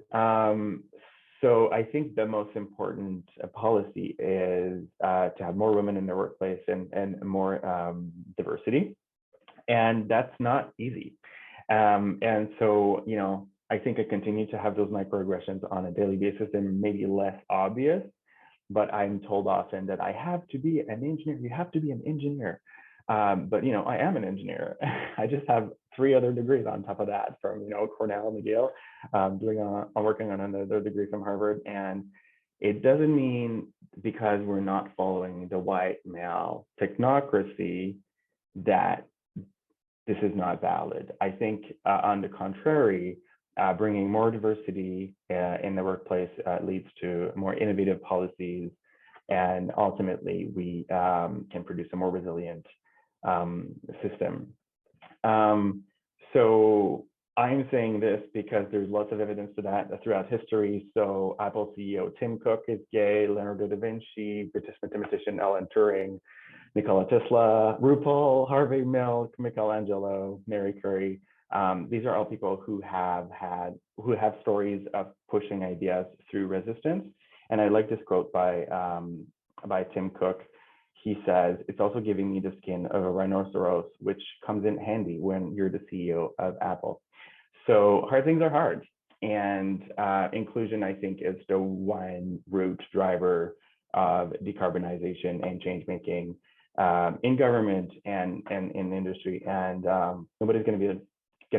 so I think the most important policy is to have more women in the workplace and more diversity. And that's not easy. And so, I think I continue to have those microaggressions on a daily basis and maybe less obvious, but I'm told often that I have to be an engineer. You have to be an engineer. But I am an engineer. I just have 3 other degrees on top of that from Cornell, McGill. I'm working on another degree from Harvard, and it doesn't mean because we're not following the white male technocracy that this is not valid. I think on the contrary, bringing more diversity in the workplace leads to more innovative policies, and ultimately we can produce a more resilient system. So I'm saying this because there's lots of evidence to that throughout history. So Apple CEO Tim Cook is gay, Leonardo da Vinci, British mathematician Alan Turing, Nikola Tesla, RuPaul, Harvey Milk, Michelangelo, Mary Curie. These are all people who have stories of pushing ideas through resistance. And I like this quote by Tim Cook. He says, "It's also giving me the skin of a rhinoceros, which comes in handy when you're the CEO of Apple." So hard things are hard. And inclusion, I think, is the one root driver of decarbonization and change making in government and in industry. And nobody's going to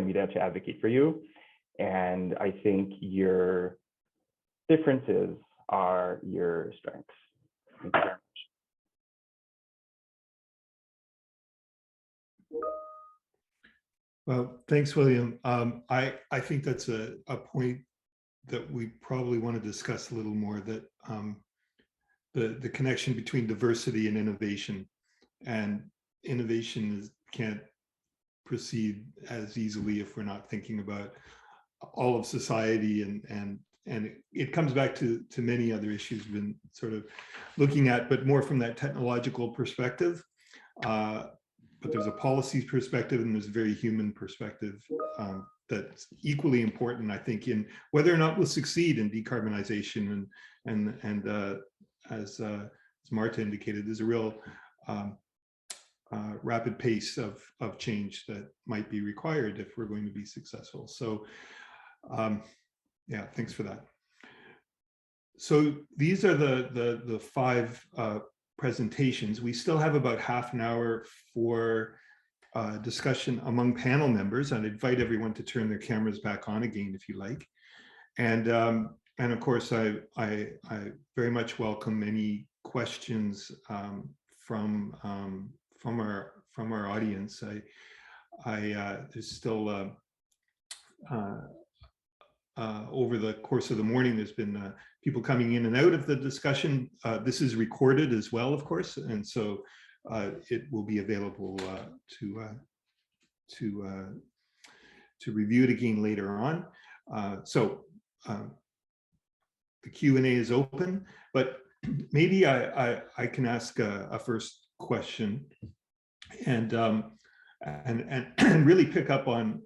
be there to advocate for you. And I think your differences are your strengths. Thank you very much. Well, thanks, William. I think that's a point that we probably want to discuss a little more, that the connection between diversity and innovation. And innovation can't proceed as easily if we're not thinking about all of society, and it comes back to many other issues we've been sort of looking at, but more from that technological perspective. But there's a policy perspective and there's a very human perspective that's equally important, I think, in whether or not we'll succeed in decarbonization. And as Marta indicated, there's a real rapid pace of change that might be required if we're going to be successful. So yeah, thanks for that. So these are the 5 presentations. We still have about half an hour for discussion among panel members. I'd invite everyone to turn their cameras back on again if you like. And of course, I very much welcome any questions from our audience. There's still over the course of the morning, there's been people coming in and out of the discussion. This is recorded as well, of course, and so it will be available to review it again later on. The Q&A is open, but maybe I can ask a first question and really pick up on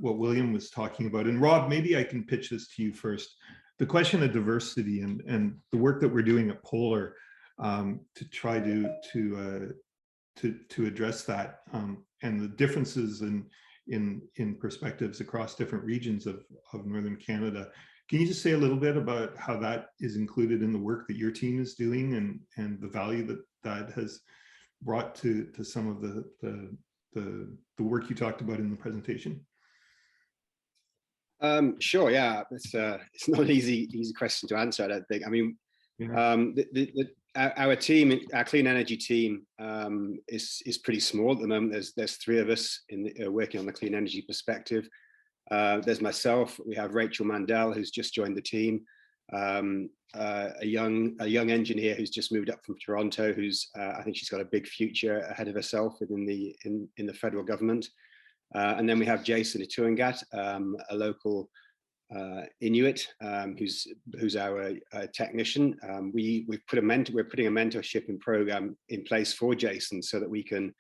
what William was talking about. And Rob, maybe I can pitch this to you first. The question of diversity and the work that we're doing at Polar to try to address that and the differences in perspectives across different regions of Northern Canada. Can you just say a little bit about how that is included in the work that your team is doing and the value that has brought to some of the work you talked about in the presentation? Sure, yeah, it's not an easy question to answer, I don't think. I mean, our team, our clean energy team, is pretty small at the moment. There's three of us working on the clean energy perspective. There's myself. We have Rachel Mandel, who's just joined the team. A young engineer who's just moved up from Toronto, who's I think she's got a big future ahead of herself within the federal government. And then we have Jason Ituangat, a local Inuit, who's our technician. We're putting a mentorship program in place for Jason so that we can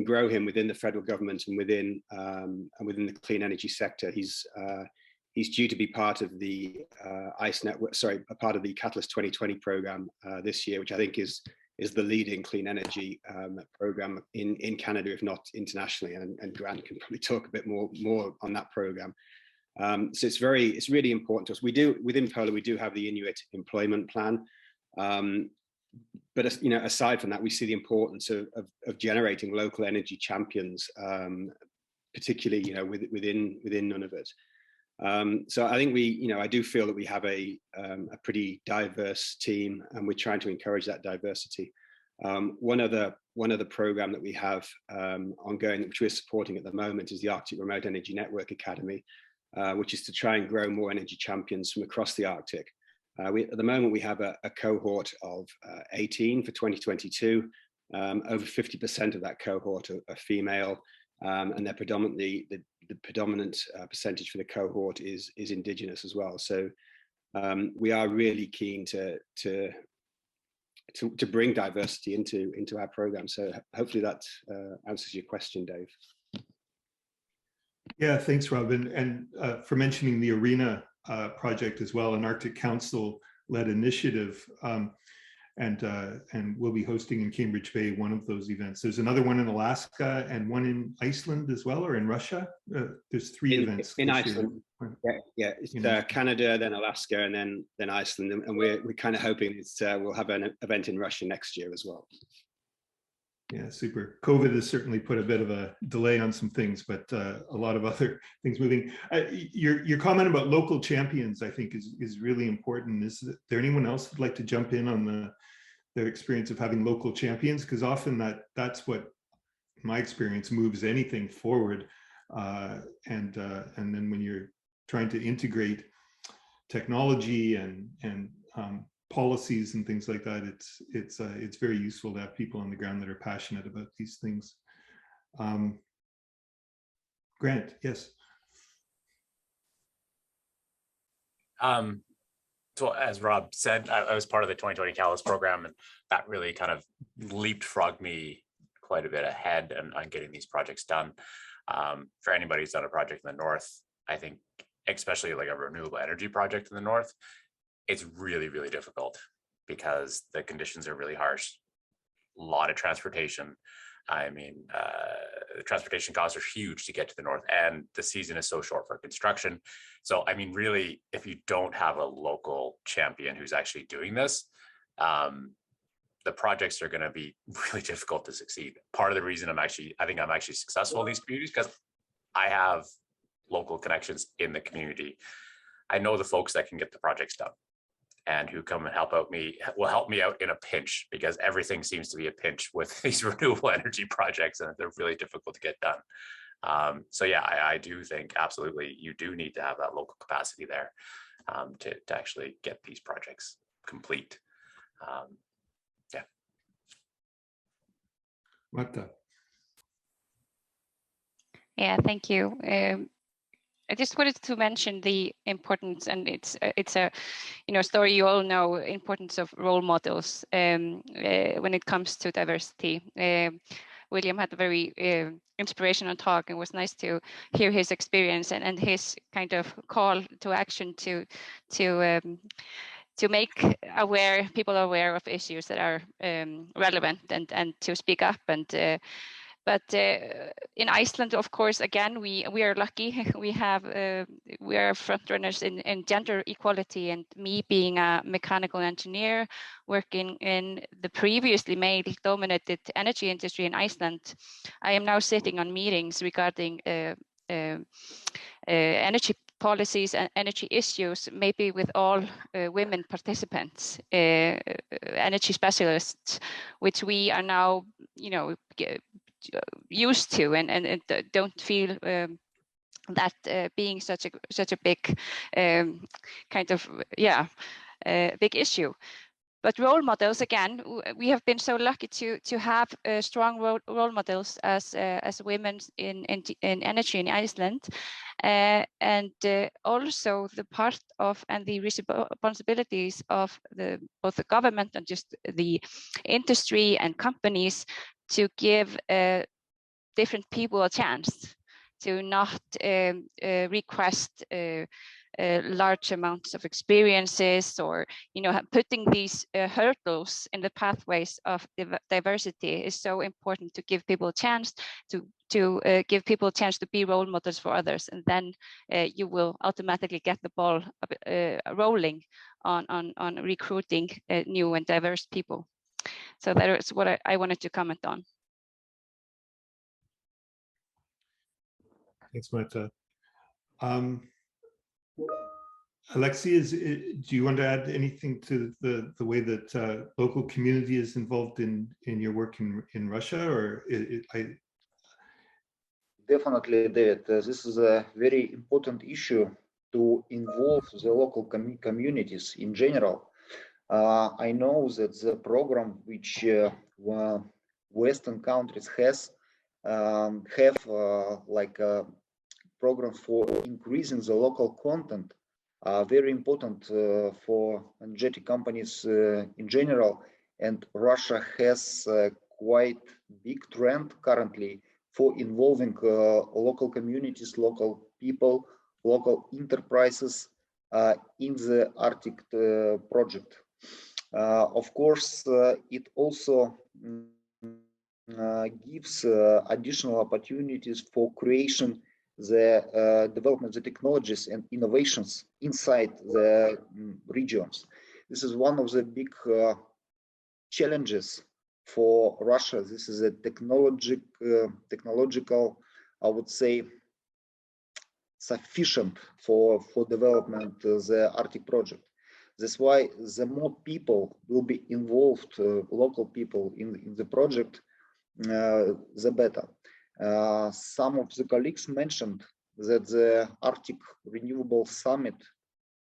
grow him within the federal government and within the clean energy sector. He's due to be part of the a part of the Catalyst 2020 program this year, which I think is the leading clean energy program in Canada, if not internationally. And Grant can probably talk a bit more on that program. So it's really important to us. Within Polar, we do have the Inuit employment plan. But aside from that, we see the importance of generating local energy champions, particularly within Nunavut. So I think I do feel that we have a pretty diverse team, and we're trying to encourage that diversity. One other program that we have ongoing, which we're supporting at the moment, is the Arctic Remote Energy Network Academy, which is to try and grow more energy champions from across the Arctic. At the moment, we have a cohort of 18 for 2022. Over 50% of that cohort are female, and they're predominantly the predominant percentage for the cohort is indigenous as well. So we are really keen to bring diversity into our program. So hopefully that answers your question, Dave. Yeah, thanks, Rob, and for mentioning the ARENA project as well, an Arctic Council-led initiative, and we'll be hosting in Cambridge Bay one of those events. There's another one in Alaska and one in Iceland as well, or in Russia. There's three events in Iceland. Yeah, it's Canada, then Alaska, and then Iceland, and we're kind of hoping we'll have an event in Russia next year as well. Yeah, super. COVID has certainly put a bit of a delay on some things, but a lot of other things moving. Your comment about local champions, I think, is really important. Is there anyone else who'd like to jump in on their experience of having local champions? Because often that's what, in my experience, moves anything forward. And then when you're trying to integrate technology and policies and things like that, it's very useful to have people on the ground that are passionate about these things. Grant, yes. So as Rob said, I was part of the 2020 Catalyst program, and that really kind of leapfrogged me quite a bit ahead on getting these projects done. For anybody who's done a project in the north, I think, especially like a renewable energy project in the north, it's really, really difficult because the conditions are really harsh. A lot of transportation. I mean, the transportation costs are huge to get to the north, and the season is so short for construction. So, I mean, really, if you don't have a local champion who's actually doing this, the projects are going to be really difficult to succeed. Part of the reason I think I'm actually successful in these communities because I have local connections in the community. I know the folks that can get the projects done and who come and will help me out in a pinch, because everything seems to be a pinch with these renewable energy projects and they're really difficult to get done. So yeah, I do think absolutely you do need to have that local capacity there to actually get these projects complete. Yeah. Marta. Yeah, thank you. I just wanted to mention the importance, and it's a story you all know, importance of role models when it comes to diversity. William had a very inspirational talk, and it was nice to hear his experience and his kind of call to action to make people aware of issues that are relevant and to speak up. And but in Iceland, of course, again, we are lucky. We are front runners in gender equality. And me being a mechanical engineer working in the previously male-dominated energy industry in Iceland, I am now sitting on meetings regarding energy policies and energy issues, maybe with all women participants, energy specialists, which we are now, used to and don't feel that being such a big kind of big issue. But role models, again, we have been so lucky to have strong role models as women in energy in Iceland, and also the part of and the responsibilities of both the government and just the industry and companies to give different people a chance, to not request large amounts of experiences, or putting these hurdles in the pathways of diversity is so important, to give people a chance to give people a chance to be role models for others, and then you will automatically get the ball rolling on recruiting new and diverse people. So that is what I wanted to comment on. Thanks, Marta. Alexey, do you want to add anything to the way that local community is involved in your work in Russia, or Definitely, David. This is a very important issue to involve the local communities in general. I know that the program which Western countries have like a program for increasing the local content, very important for energetic companies in general. And Russia has quite big trend currently for involving local communities, local people, local enterprises in the Arctic project. Of course, it also gives additional opportunities for creation, the development, the technologies and innovations inside the regions. This is one of the big challenges for Russia. This is a technological, I would say, sufficient for development the Arctic project. That's why the more people will be involved, local people in the project, the better. Some of the colleagues mentioned that the Arctic Renewable Summit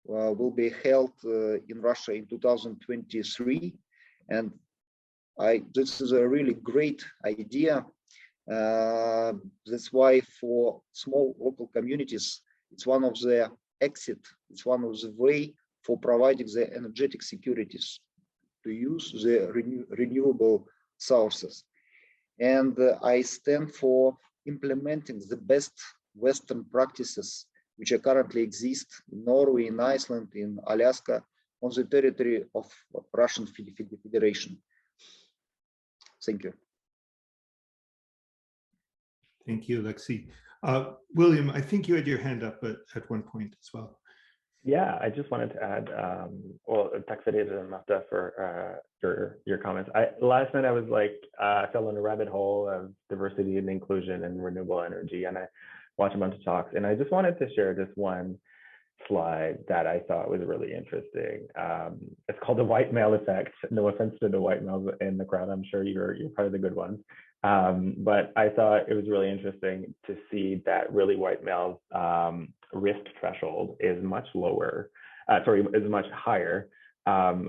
will be held in Russia in 2023, and this is a really great idea. That's why for small local communities, it's one of the exit, it's one of the way for providing the energetic securities to use the renewable sources. And I stand for implementing the best Western practices which are currently exist in Norway, in Iceland, in Alaska, on the territory of Russian Federation. Thank you. Thank you, Alexey. William, I think you had your hand up at one point as well. Yeah, I just wanted to add, well, tack Fadeev and Marta for your comments. Last night I was like, I fell in a rabbit hole of diversity and inclusion and renewable energy, and I watched a bunch of talks, and I just wanted to share this one slide that I thought was really interesting. It's called the white male effect. No offense to the white males in the crowd. I'm sure you're part of the good ones. But I thought it was really interesting to see that really white males risk threshold is much lower, is much higher,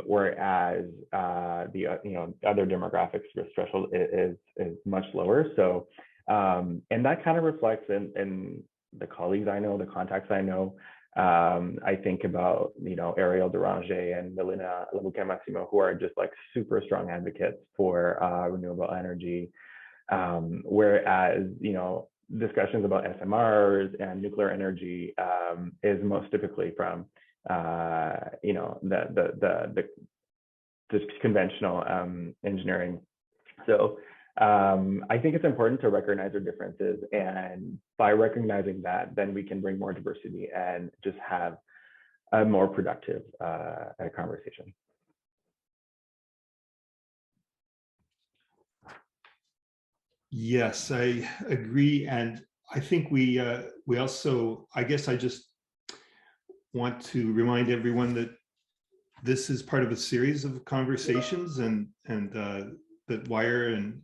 whereas the other demographics risk threshold is much lower. So, and that kind of reflects in the colleagues I know, the contacts I know. I think about, Ariel Deranger and Melina Labuque-Massimo, who are just like super strong advocates for renewable energy. Whereas, discussions about SMRs and nuclear energy is most typically from, the conventional engineering. So I think it's important to recognize our differences, and by recognizing that, then we can bring more diversity and just have a more productive conversation. Yes, I agree, and I think we also, I guess I just want to remind everyone that this is part of a series of conversations, and that WIRE and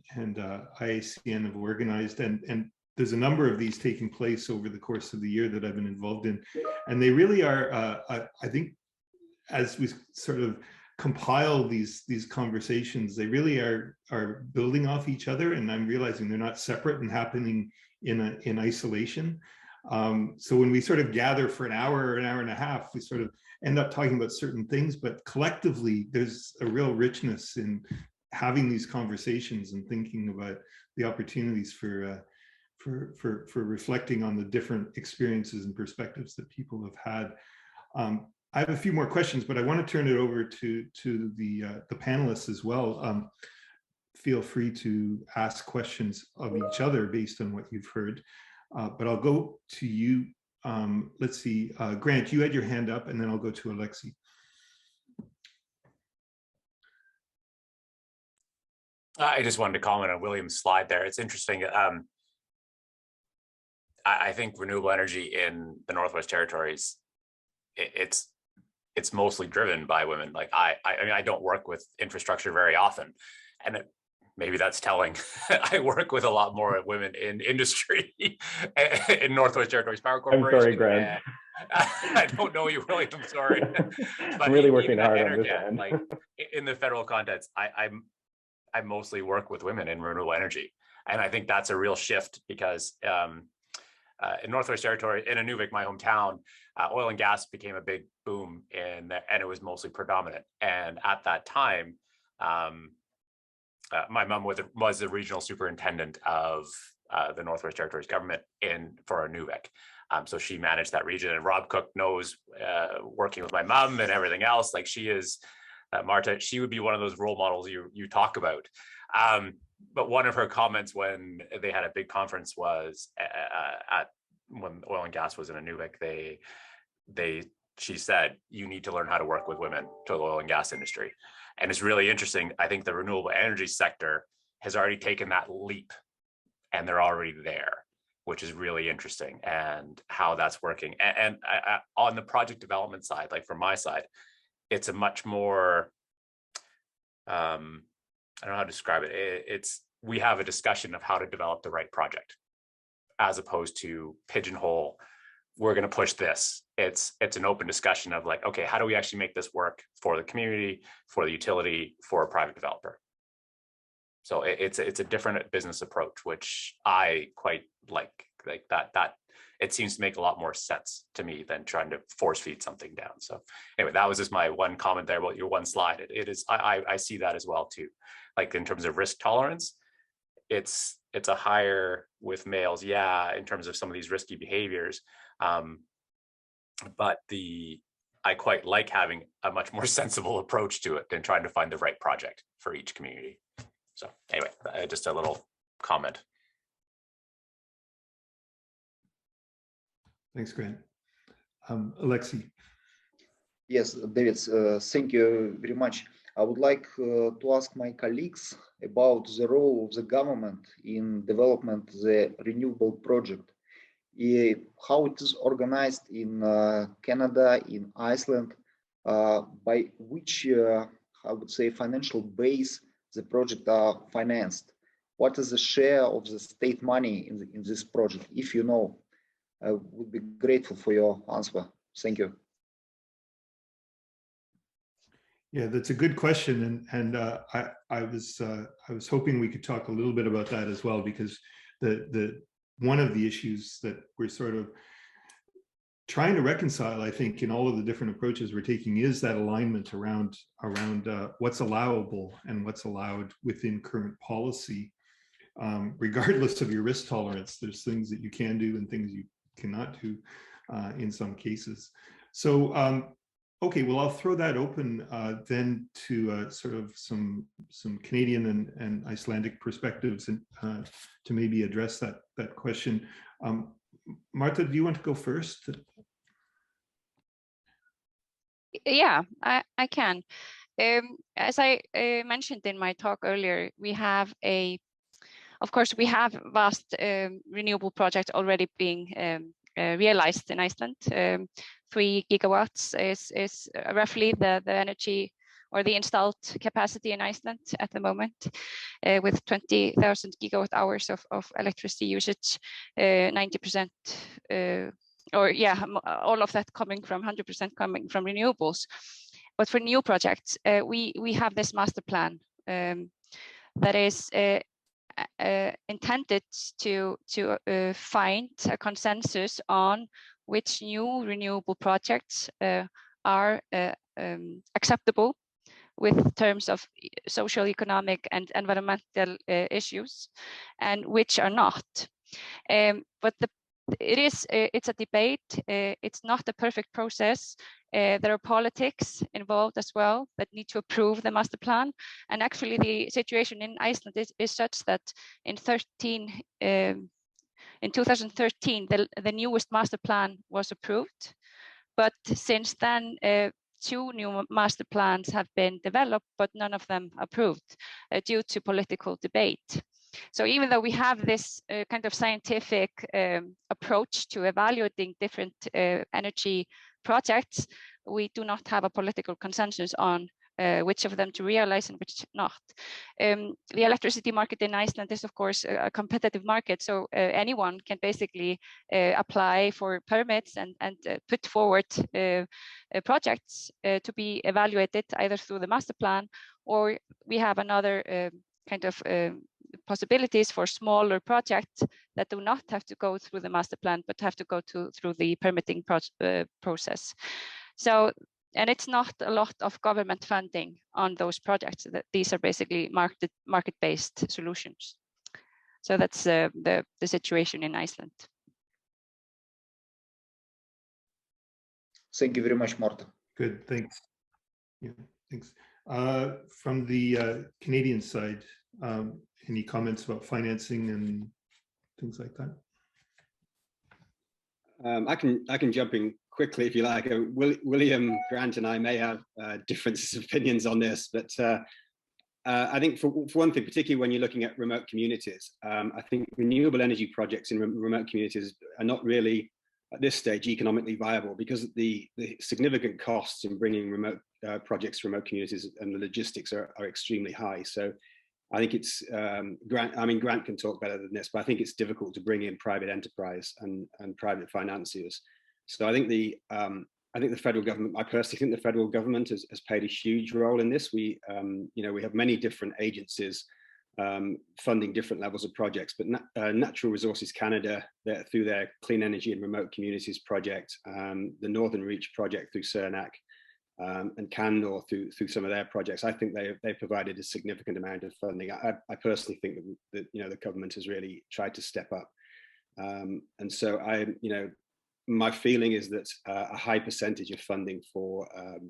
IACN have organized, and there's a number of these taking place over the course of the year that I've been involved in, and they really are, I think, as we sort of compile these conversations, they really are building off each other, and I'm realizing they're not separate and happening in isolation. So when we sort of gather for an hour or an hour and a half, we sort of end up talking about certain things, but collectively there's a real richness in having these conversations and thinking about the opportunities for reflecting on the different experiences and perspectives that people have had. I have a few more questions, but I want to turn it over to the panelists as well. Feel free to ask questions of each other based on what you've heard. But I'll go to you. Let's see, Grant, you had your hand up, and then I'll go to Alexey. I just wanted to comment on William's slide there. It's interesting. I think renewable energy in the Northwest Territories, it's mostly driven by women. Like I mean, I don't work with infrastructure very often, and maybe that's telling. I work with a lot more women in industry in Northwest Territories Power Corporation. I'm sorry, Grant. I don't know you, William. I'm sorry. But I'm really working hard on this end. Like in the federal context, I mostly work with women in renewable energy, and I think that's a real shift because in Northwest Territory, in Inuvik, my hometown, oil and gas became a big boom, and it was mostly predominant. And at that time, my mom was the regional superintendent of the Northwest Territories government for Inuvik. So she managed that region, and Rob Cooke knows, working with my mom and everything else, like she is, Marta, she would be one of those role models you talk about. But one of her comments when they had a big conference was when oil and gas was in Inuvik, she said, you need to learn how to work with women to the oil and gas industry. And it's really interesting. I think the renewable energy sector has already taken that leap, and they're already there, which is really interesting, and how that's working. And on the project development side, like from my side, it's a much more, I don't know how to describe it. We have a discussion of how to develop the right project, as opposed to pigeonhole, we're going to push this. It's an open discussion of like, okay, how do we actually make this work for the community, for the utility, for a private developer? So it's a different business approach, which I quite like that. It seems to make a lot more sense to me than trying to force feed something down. So anyway, that was just my one comment there about your one slide. It is, I see that as well too. Like in terms of risk tolerance, it's a higher with males, yeah, in terms of some of these risky behaviors. But I quite like having a much more sensible approach to it than trying to find the right project for each community. So anyway, just a little comment. Thanks, Grant. Alexey. Yes, David, thank you very much. I would like to ask my colleagues about the role of the government in development the renewable project. How it is organized in Canada, in Iceland, by which, I would say, financial base the project are financed. What is the share of the state money in this project? If you know, I would be grateful for your answer. Thank you. Yeah, that's a good question, and I was hoping we could talk a little bit about that as well, because the one of the issues that we're sort of trying to reconcile, I think, in all of the different approaches we're taking is that alignment around what's allowable and what's allowed within current policy, regardless of your risk tolerance. There's things that you can do and things you cannot do in some cases. So. Okay, well, I'll throw that open then to sort of some Canadian and Icelandic perspectives, and to maybe address that question. Marta, do you want to go first? Yeah, I can. As I mentioned in my talk earlier, we have of course, we have vast renewable projects already being realized in Iceland. 3 gigawatts is roughly the energy or the installed capacity in Iceland at the moment, with 20,000 gigawatt hours of electricity usage, 90%, or yeah, all of that coming from 100% coming from renewables. But for new projects, we have this master plan that is intended to find a consensus on which new renewable projects are acceptable with terms of social, economic, and environmental issues, and which are not. But it's a debate. It's not a perfect process. There are politics involved as well that need to approve the master plan. And actually, the situation in Iceland is such that in 2013, the newest master plan was approved. But since then, 2 new master plans have been developed, but none of them approved due to political debate. So even though we have this kind of scientific approach to evaluating different energy projects, we do not have a political consensus on which of them to realize and which not. The electricity market in Iceland is, of course, a competitive market, so anyone can basically apply for permits and put forward projects to be evaluated either through the master plan, or we have another kind of possibilities for smaller projects that do not have to go through the master plan, but have to go through the permitting process. So, and it's not a lot of government funding on those projects. These are basically market-based solutions. So that's the situation in Iceland. Thank you very much, Marta. Good, thanks. Yeah, thanks. From the Canadian side, any comments about financing and things like that? I can jump in quickly if you like. William Grant and I may have differences of opinions on this, but I think for one thing, particularly when you're looking at remote communities, I think renewable energy projects in remote communities are not really at this stage economically viable, because the significant costs in bringing remote projects to remote communities and the logistics are extremely high. So I think it's Grant can talk better than this, but I think it's difficult to bring in private enterprise and private financiers. So I think the federal government, I personally think the federal government has played a huge role in this. We have many different agencies funding different levels of projects, but Natural Resources Canada, through their Clean Energy and Remote Communities project, the Northern Reach project through CERNAC, and Candor through some of their projects, I think they provided a significant amount of funding. I personally think that the government has really tried to step up, and so my feeling is that a high percentage of funding for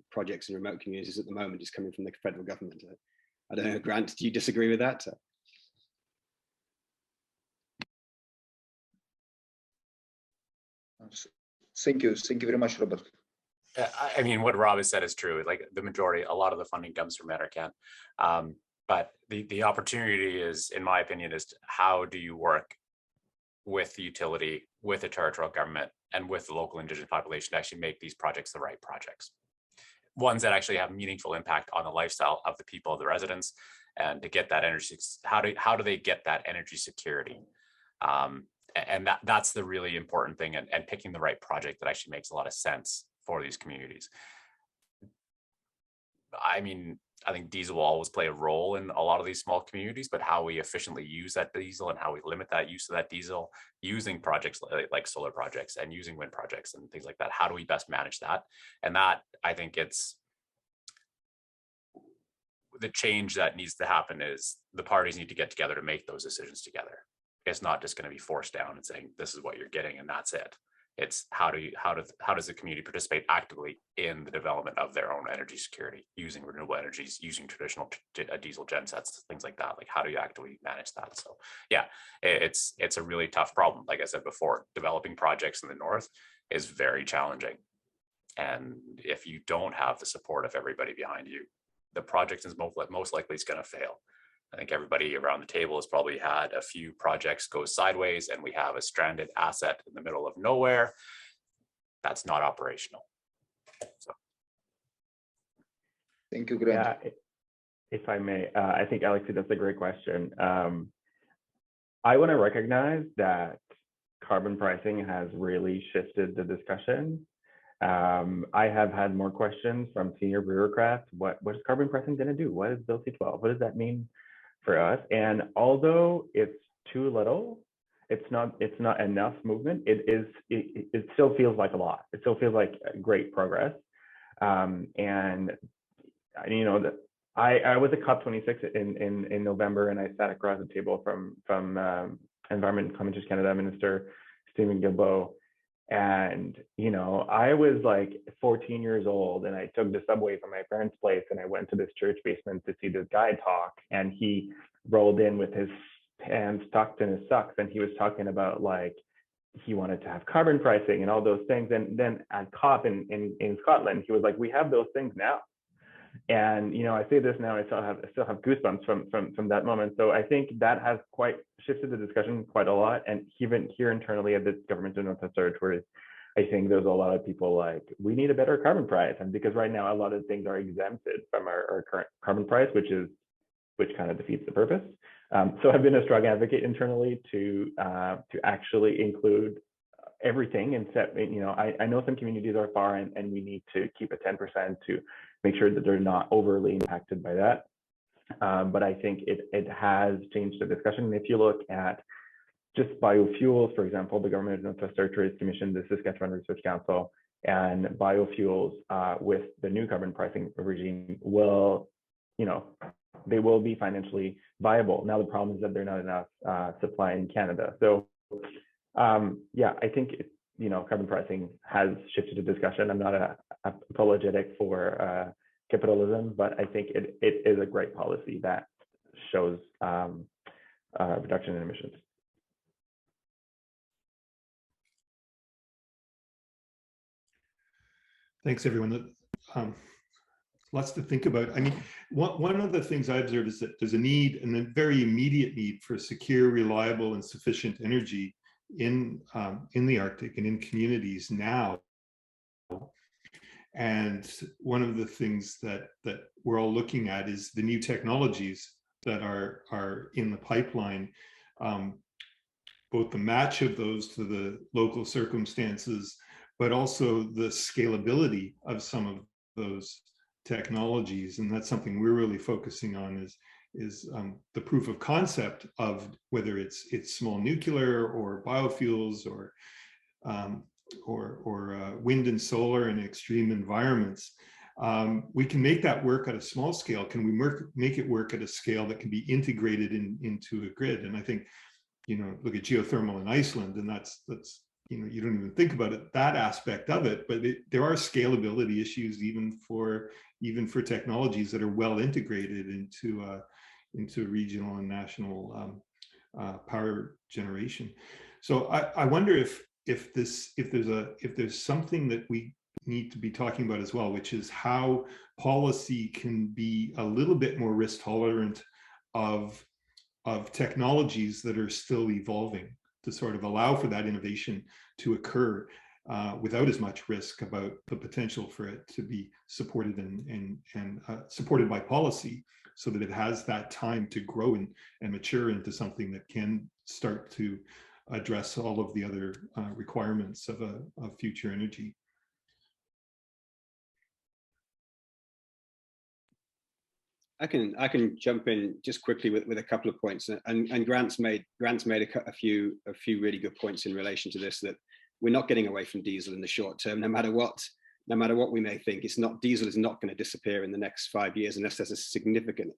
projects in remote communities at the moment is coming from the federal government. I don't know, Grant, do you disagree with that? Thank you very much, Robert. I mean, what Rob has said is true. Like the majority, a lot of the funding comes from Enercan. But the opportunity is, in my opinion, is how do you work with the utility, with the territorial government, and with the local indigenous population to actually make these projects the right projects. Ones that actually have meaningful impact on the lifestyle of the people, of the residents, and to get that energy, how do they get that energy security? And that's the really important thing, and picking the right project that actually makes a lot of sense for these communities. I mean, I think diesel will always play a role in a lot of these small communities, but how we efficiently use that diesel and how we limit that use of that diesel using projects like solar projects and using wind projects and things like that. How do we best manage that? And that, I think it's the change that needs to happen is the parties need to get together to make those decisions together. It's not just going to be forced down and saying, this is what you're getting and that's it. It's how does the community participate actively in the development of their own energy security using renewable energies, using traditional diesel gensets, things like that. Like, how do you actively manage that? So yeah, it's a really tough problem. Like I said before, developing projects in the north is very challenging. And if you don't have the support of everybody behind you, the project is most likely is going to fail. I think everybody around the table has probably had a few projects go sideways and we have a stranded asset in the middle of nowhere that's not operational. So. Thank you, Grant. Yeah, if I may, I think, Alexey, that's a great question. I want to recognize that carbon pricing has really shifted the discussion. I have had more questions from senior bureaucrats. What is carbon pricing going to do? What is Bill C-12? What does that mean for us? And although it's too little, it's not enough movement. It still feels like a lot. It still feels like great progress. And you know, I was at COP26 in November, and I sat across the table from Environment and Climate Change Canada Minister Stephen Guilbeault. And, you know, I was like 14 years old and I took the subway from my parents' place and I went to this church basement to see this guy talk, and he rolled in with his hands tucked in his socks and he was talking about like he wanted to have carbon pricing and all those things. And then at COP in Scotland, he was like, we have those things now. And, you know, I say this now, I still have goosebumps from that moment. So I think that has quite shifted the discussion quite a lot. And even here internally at the government of Nihtat Territories, I think there's a lot of people like, we need a better carbon price. And because right now, a lot of things are exempted from our current carbon price, which kind of defeats the purpose. So I've been a strong advocate internally to actually include everything and set, you know, I know some communities are far and we need to keep a 10% to make sure that they're not overly impacted by that. But I think it has changed the discussion. And if you look at just biofuels, for example, the government of Nihtat Territories commissioned the Saskatchewan Research Council, and biofuels with the new carbon pricing regime will, you know, they will be financially viable. Now the problem is that there's not enough supply in Canada. So yeah, I think you know, carbon pricing has shifted the discussion. I'm not apologetic for capitalism, but I think it is a great policy that shows reduction in emissions. Thanks, everyone. Lots to think about. I mean, one of the things I observed is that there's a need, and a very immediate need, for secure, reliable, and sufficient energy in the Arctic and in communities now. And one of the things that we're all looking at is the new technologies that are in the pipeline, both the match of those to the local circumstances, but also the scalability of some of those technologies. And that's something we're really focusing on, is the proof of concept of whether it's small nuclear or biofuels or wind and solar in extreme environments. We can make that work at a small scale. Can we make it work at a scale that can be integrated into a grid? And I think, you know, look at geothermal in Iceland, and that's you know, you don't even think about it, that aspect of it, but there are scalability issues even for technologies that are well integrated into regional and national power generation. So I wonder if there's something that need to be talking about as well, which is how policy can be a little bit more risk tolerant of technologies that are still evolving, to sort of allow for that innovation to occur without as much risk about the potential for it to be supported and supported by policy, so that it has that time to grow and mature into something that can start to address all of the other requirements of future energy. I can jump in just quickly with a couple of points, and Grant's made a few really good points in relation to this, that we're not getting away from diesel in the short term, no matter what we may think. Diesel is not going to disappear in the next 5 years unless there's a significant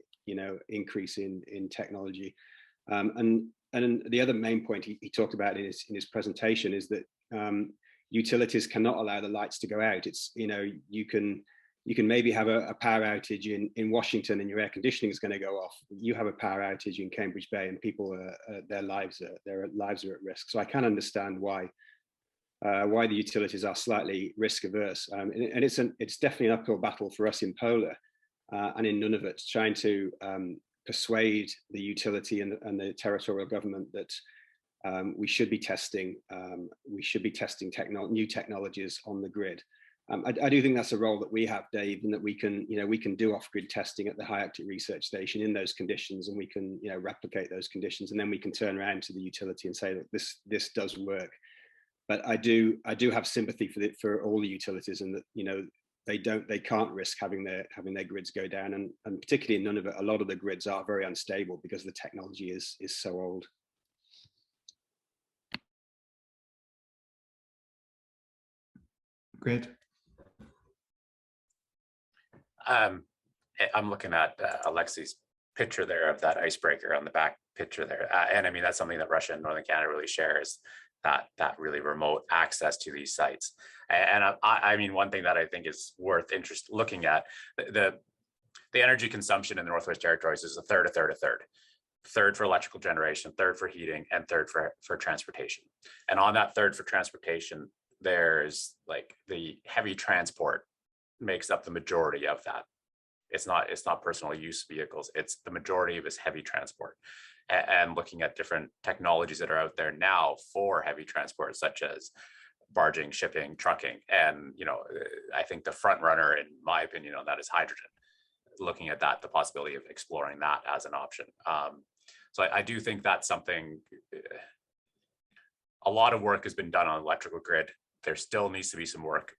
increase in technology. And the other main point he talked about in his presentation is that utilities cannot allow the lights to go out. It's, you can maybe have a power outage in Washington and your air conditioning is going to go off. You have a power outage in Cambridge Bay and people their lives are at risk. So I can understand why the utilities are slightly risk averse, and it's definitely an uphill battle for us in Pola and in Nunavut, trying to persuade the utility and the territorial government that we should be testing new technologies on the grid. I do think that's a role that we have, Dave, and that we can do off-grid testing at the High Arctic Research Station in those conditions, and we can replicate those conditions, and then we can turn around to the utility and say that this does work. But I do have sympathy for all the utilities, and that they can't risk having their grids go down, and particularly in Nunavut, a lot of the grids are very unstable because the technology is so old. Great. I'm looking at Alexey's picture there of that icebreaker on the back picture there. And I mean, that's something that Russia and Northern Canada really shares, that really remote access to these sites. And I mean, one thing that I think is worth looking at, the energy consumption in the Northwest Territories is a third. Third for electrical generation, third for heating, and third for transportation. And on that third for transportation, there's like the heavy transport makes up the majority of that. It's not personal use vehicles. It's the majority of is heavy transport. And looking at different technologies that are out there now for heavy transport, such as barging, shipping, trucking. And, I think the front runner, in my opinion, on that is hydrogen. Looking at that, the possibility of exploring that as an option. So I do think that's something, a lot of work has been done on electrical grid. There still needs to be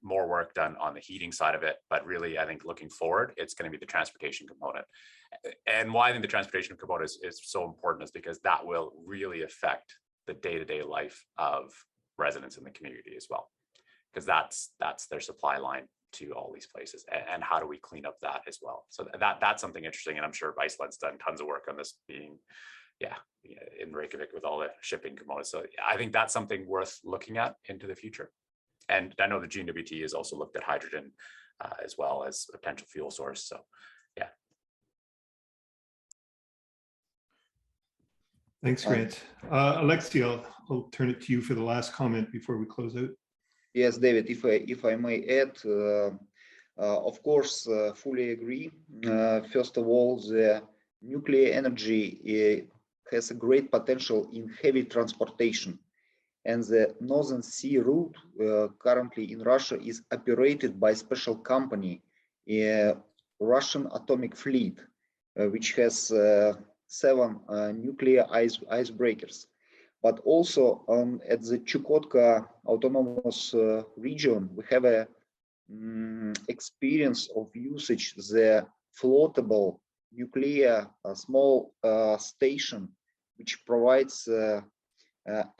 more work done on the heating side of it, but really, I think looking forward, it's going to be the transportation component. And why I think the transportation component is so important is because that will really affect the day-to-day life of residents in the community as well, because that's their supply line to all these places. And how do we clean up that as well? So that's something interesting, and I'm sure Iceland's done tons of work on this, being in Reykjavik with all the shipping components. So I think that's something worth looking at into the future. And I know the GNWT has also looked at hydrogen as well as a potential fuel source. So, yeah. Thanks, Grant. Alexey, I'll turn it to you for the last comment before we close out. Yes, David, if I may add, of course, fully agree. First of all, the nuclear energy has a great potential in heavy transportation. And the Northern Sea route currently in Russia is operated by a special company, Russian Atomic Fleet, which has 7 nuclear icebreakers. But also at the Chukotka Autonomous Region, we have a experience of usage the floatable nuclear small station, which provides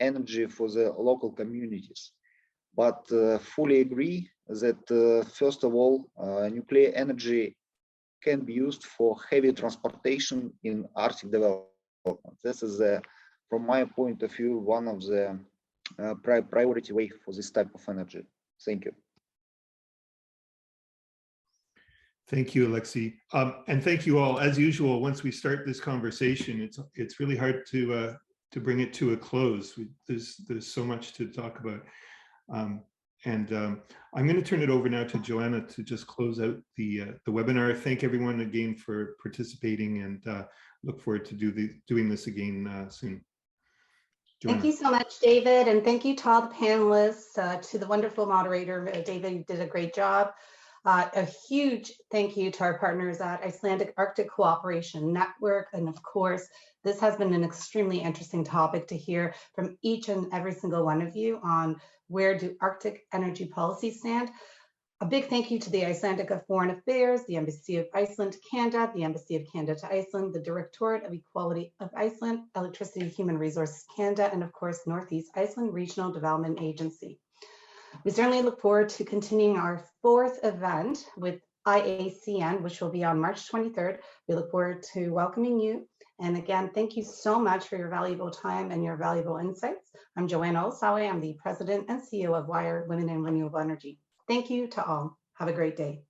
energy for the local communities. But fully agree that first of all, nuclear energy can be used for heavy transportation in Arctic development. This is, from my point of view, one of the priority way for this type of energy. Thank you. Thank you, Alexey. And thank you all. As usual, once we start this conversation, it's really hard to bring it to a close. There's so much to talk about. And I'm going to turn it over now to Joanna to just close out the webinar. Thank everyone again for participating, and look forward to doing this again soon. Joanna. Thank you so much, David, and thank you to all the panelists, to the wonderful moderator, David, you did a great job. A huge thank you to our partners at Icelandic Arctic Cooperation Network. And of course, this has been an extremely interesting topic to hear from each and every single one of you on where do Arctic energy policies stand. A big thank you to the Icelandic Foreign Affairs, the Embassy of Iceland to Canada, the Embassy of Canada to Iceland, the Directorate of Equality of Iceland, Electricity Human Resources Canada, and of course, Northeast Iceland Regional Development Agency. We certainly look forward to continuing our 4th event with IACN, which will be on March 23rd. We look forward to welcoming you. And again, thank you so much for your valuable time and your valuable insights. I'm Joanna Osawe. I'm the President and CEO of WIRE Women in Renewable Energy. Thank you to all. Have a great day.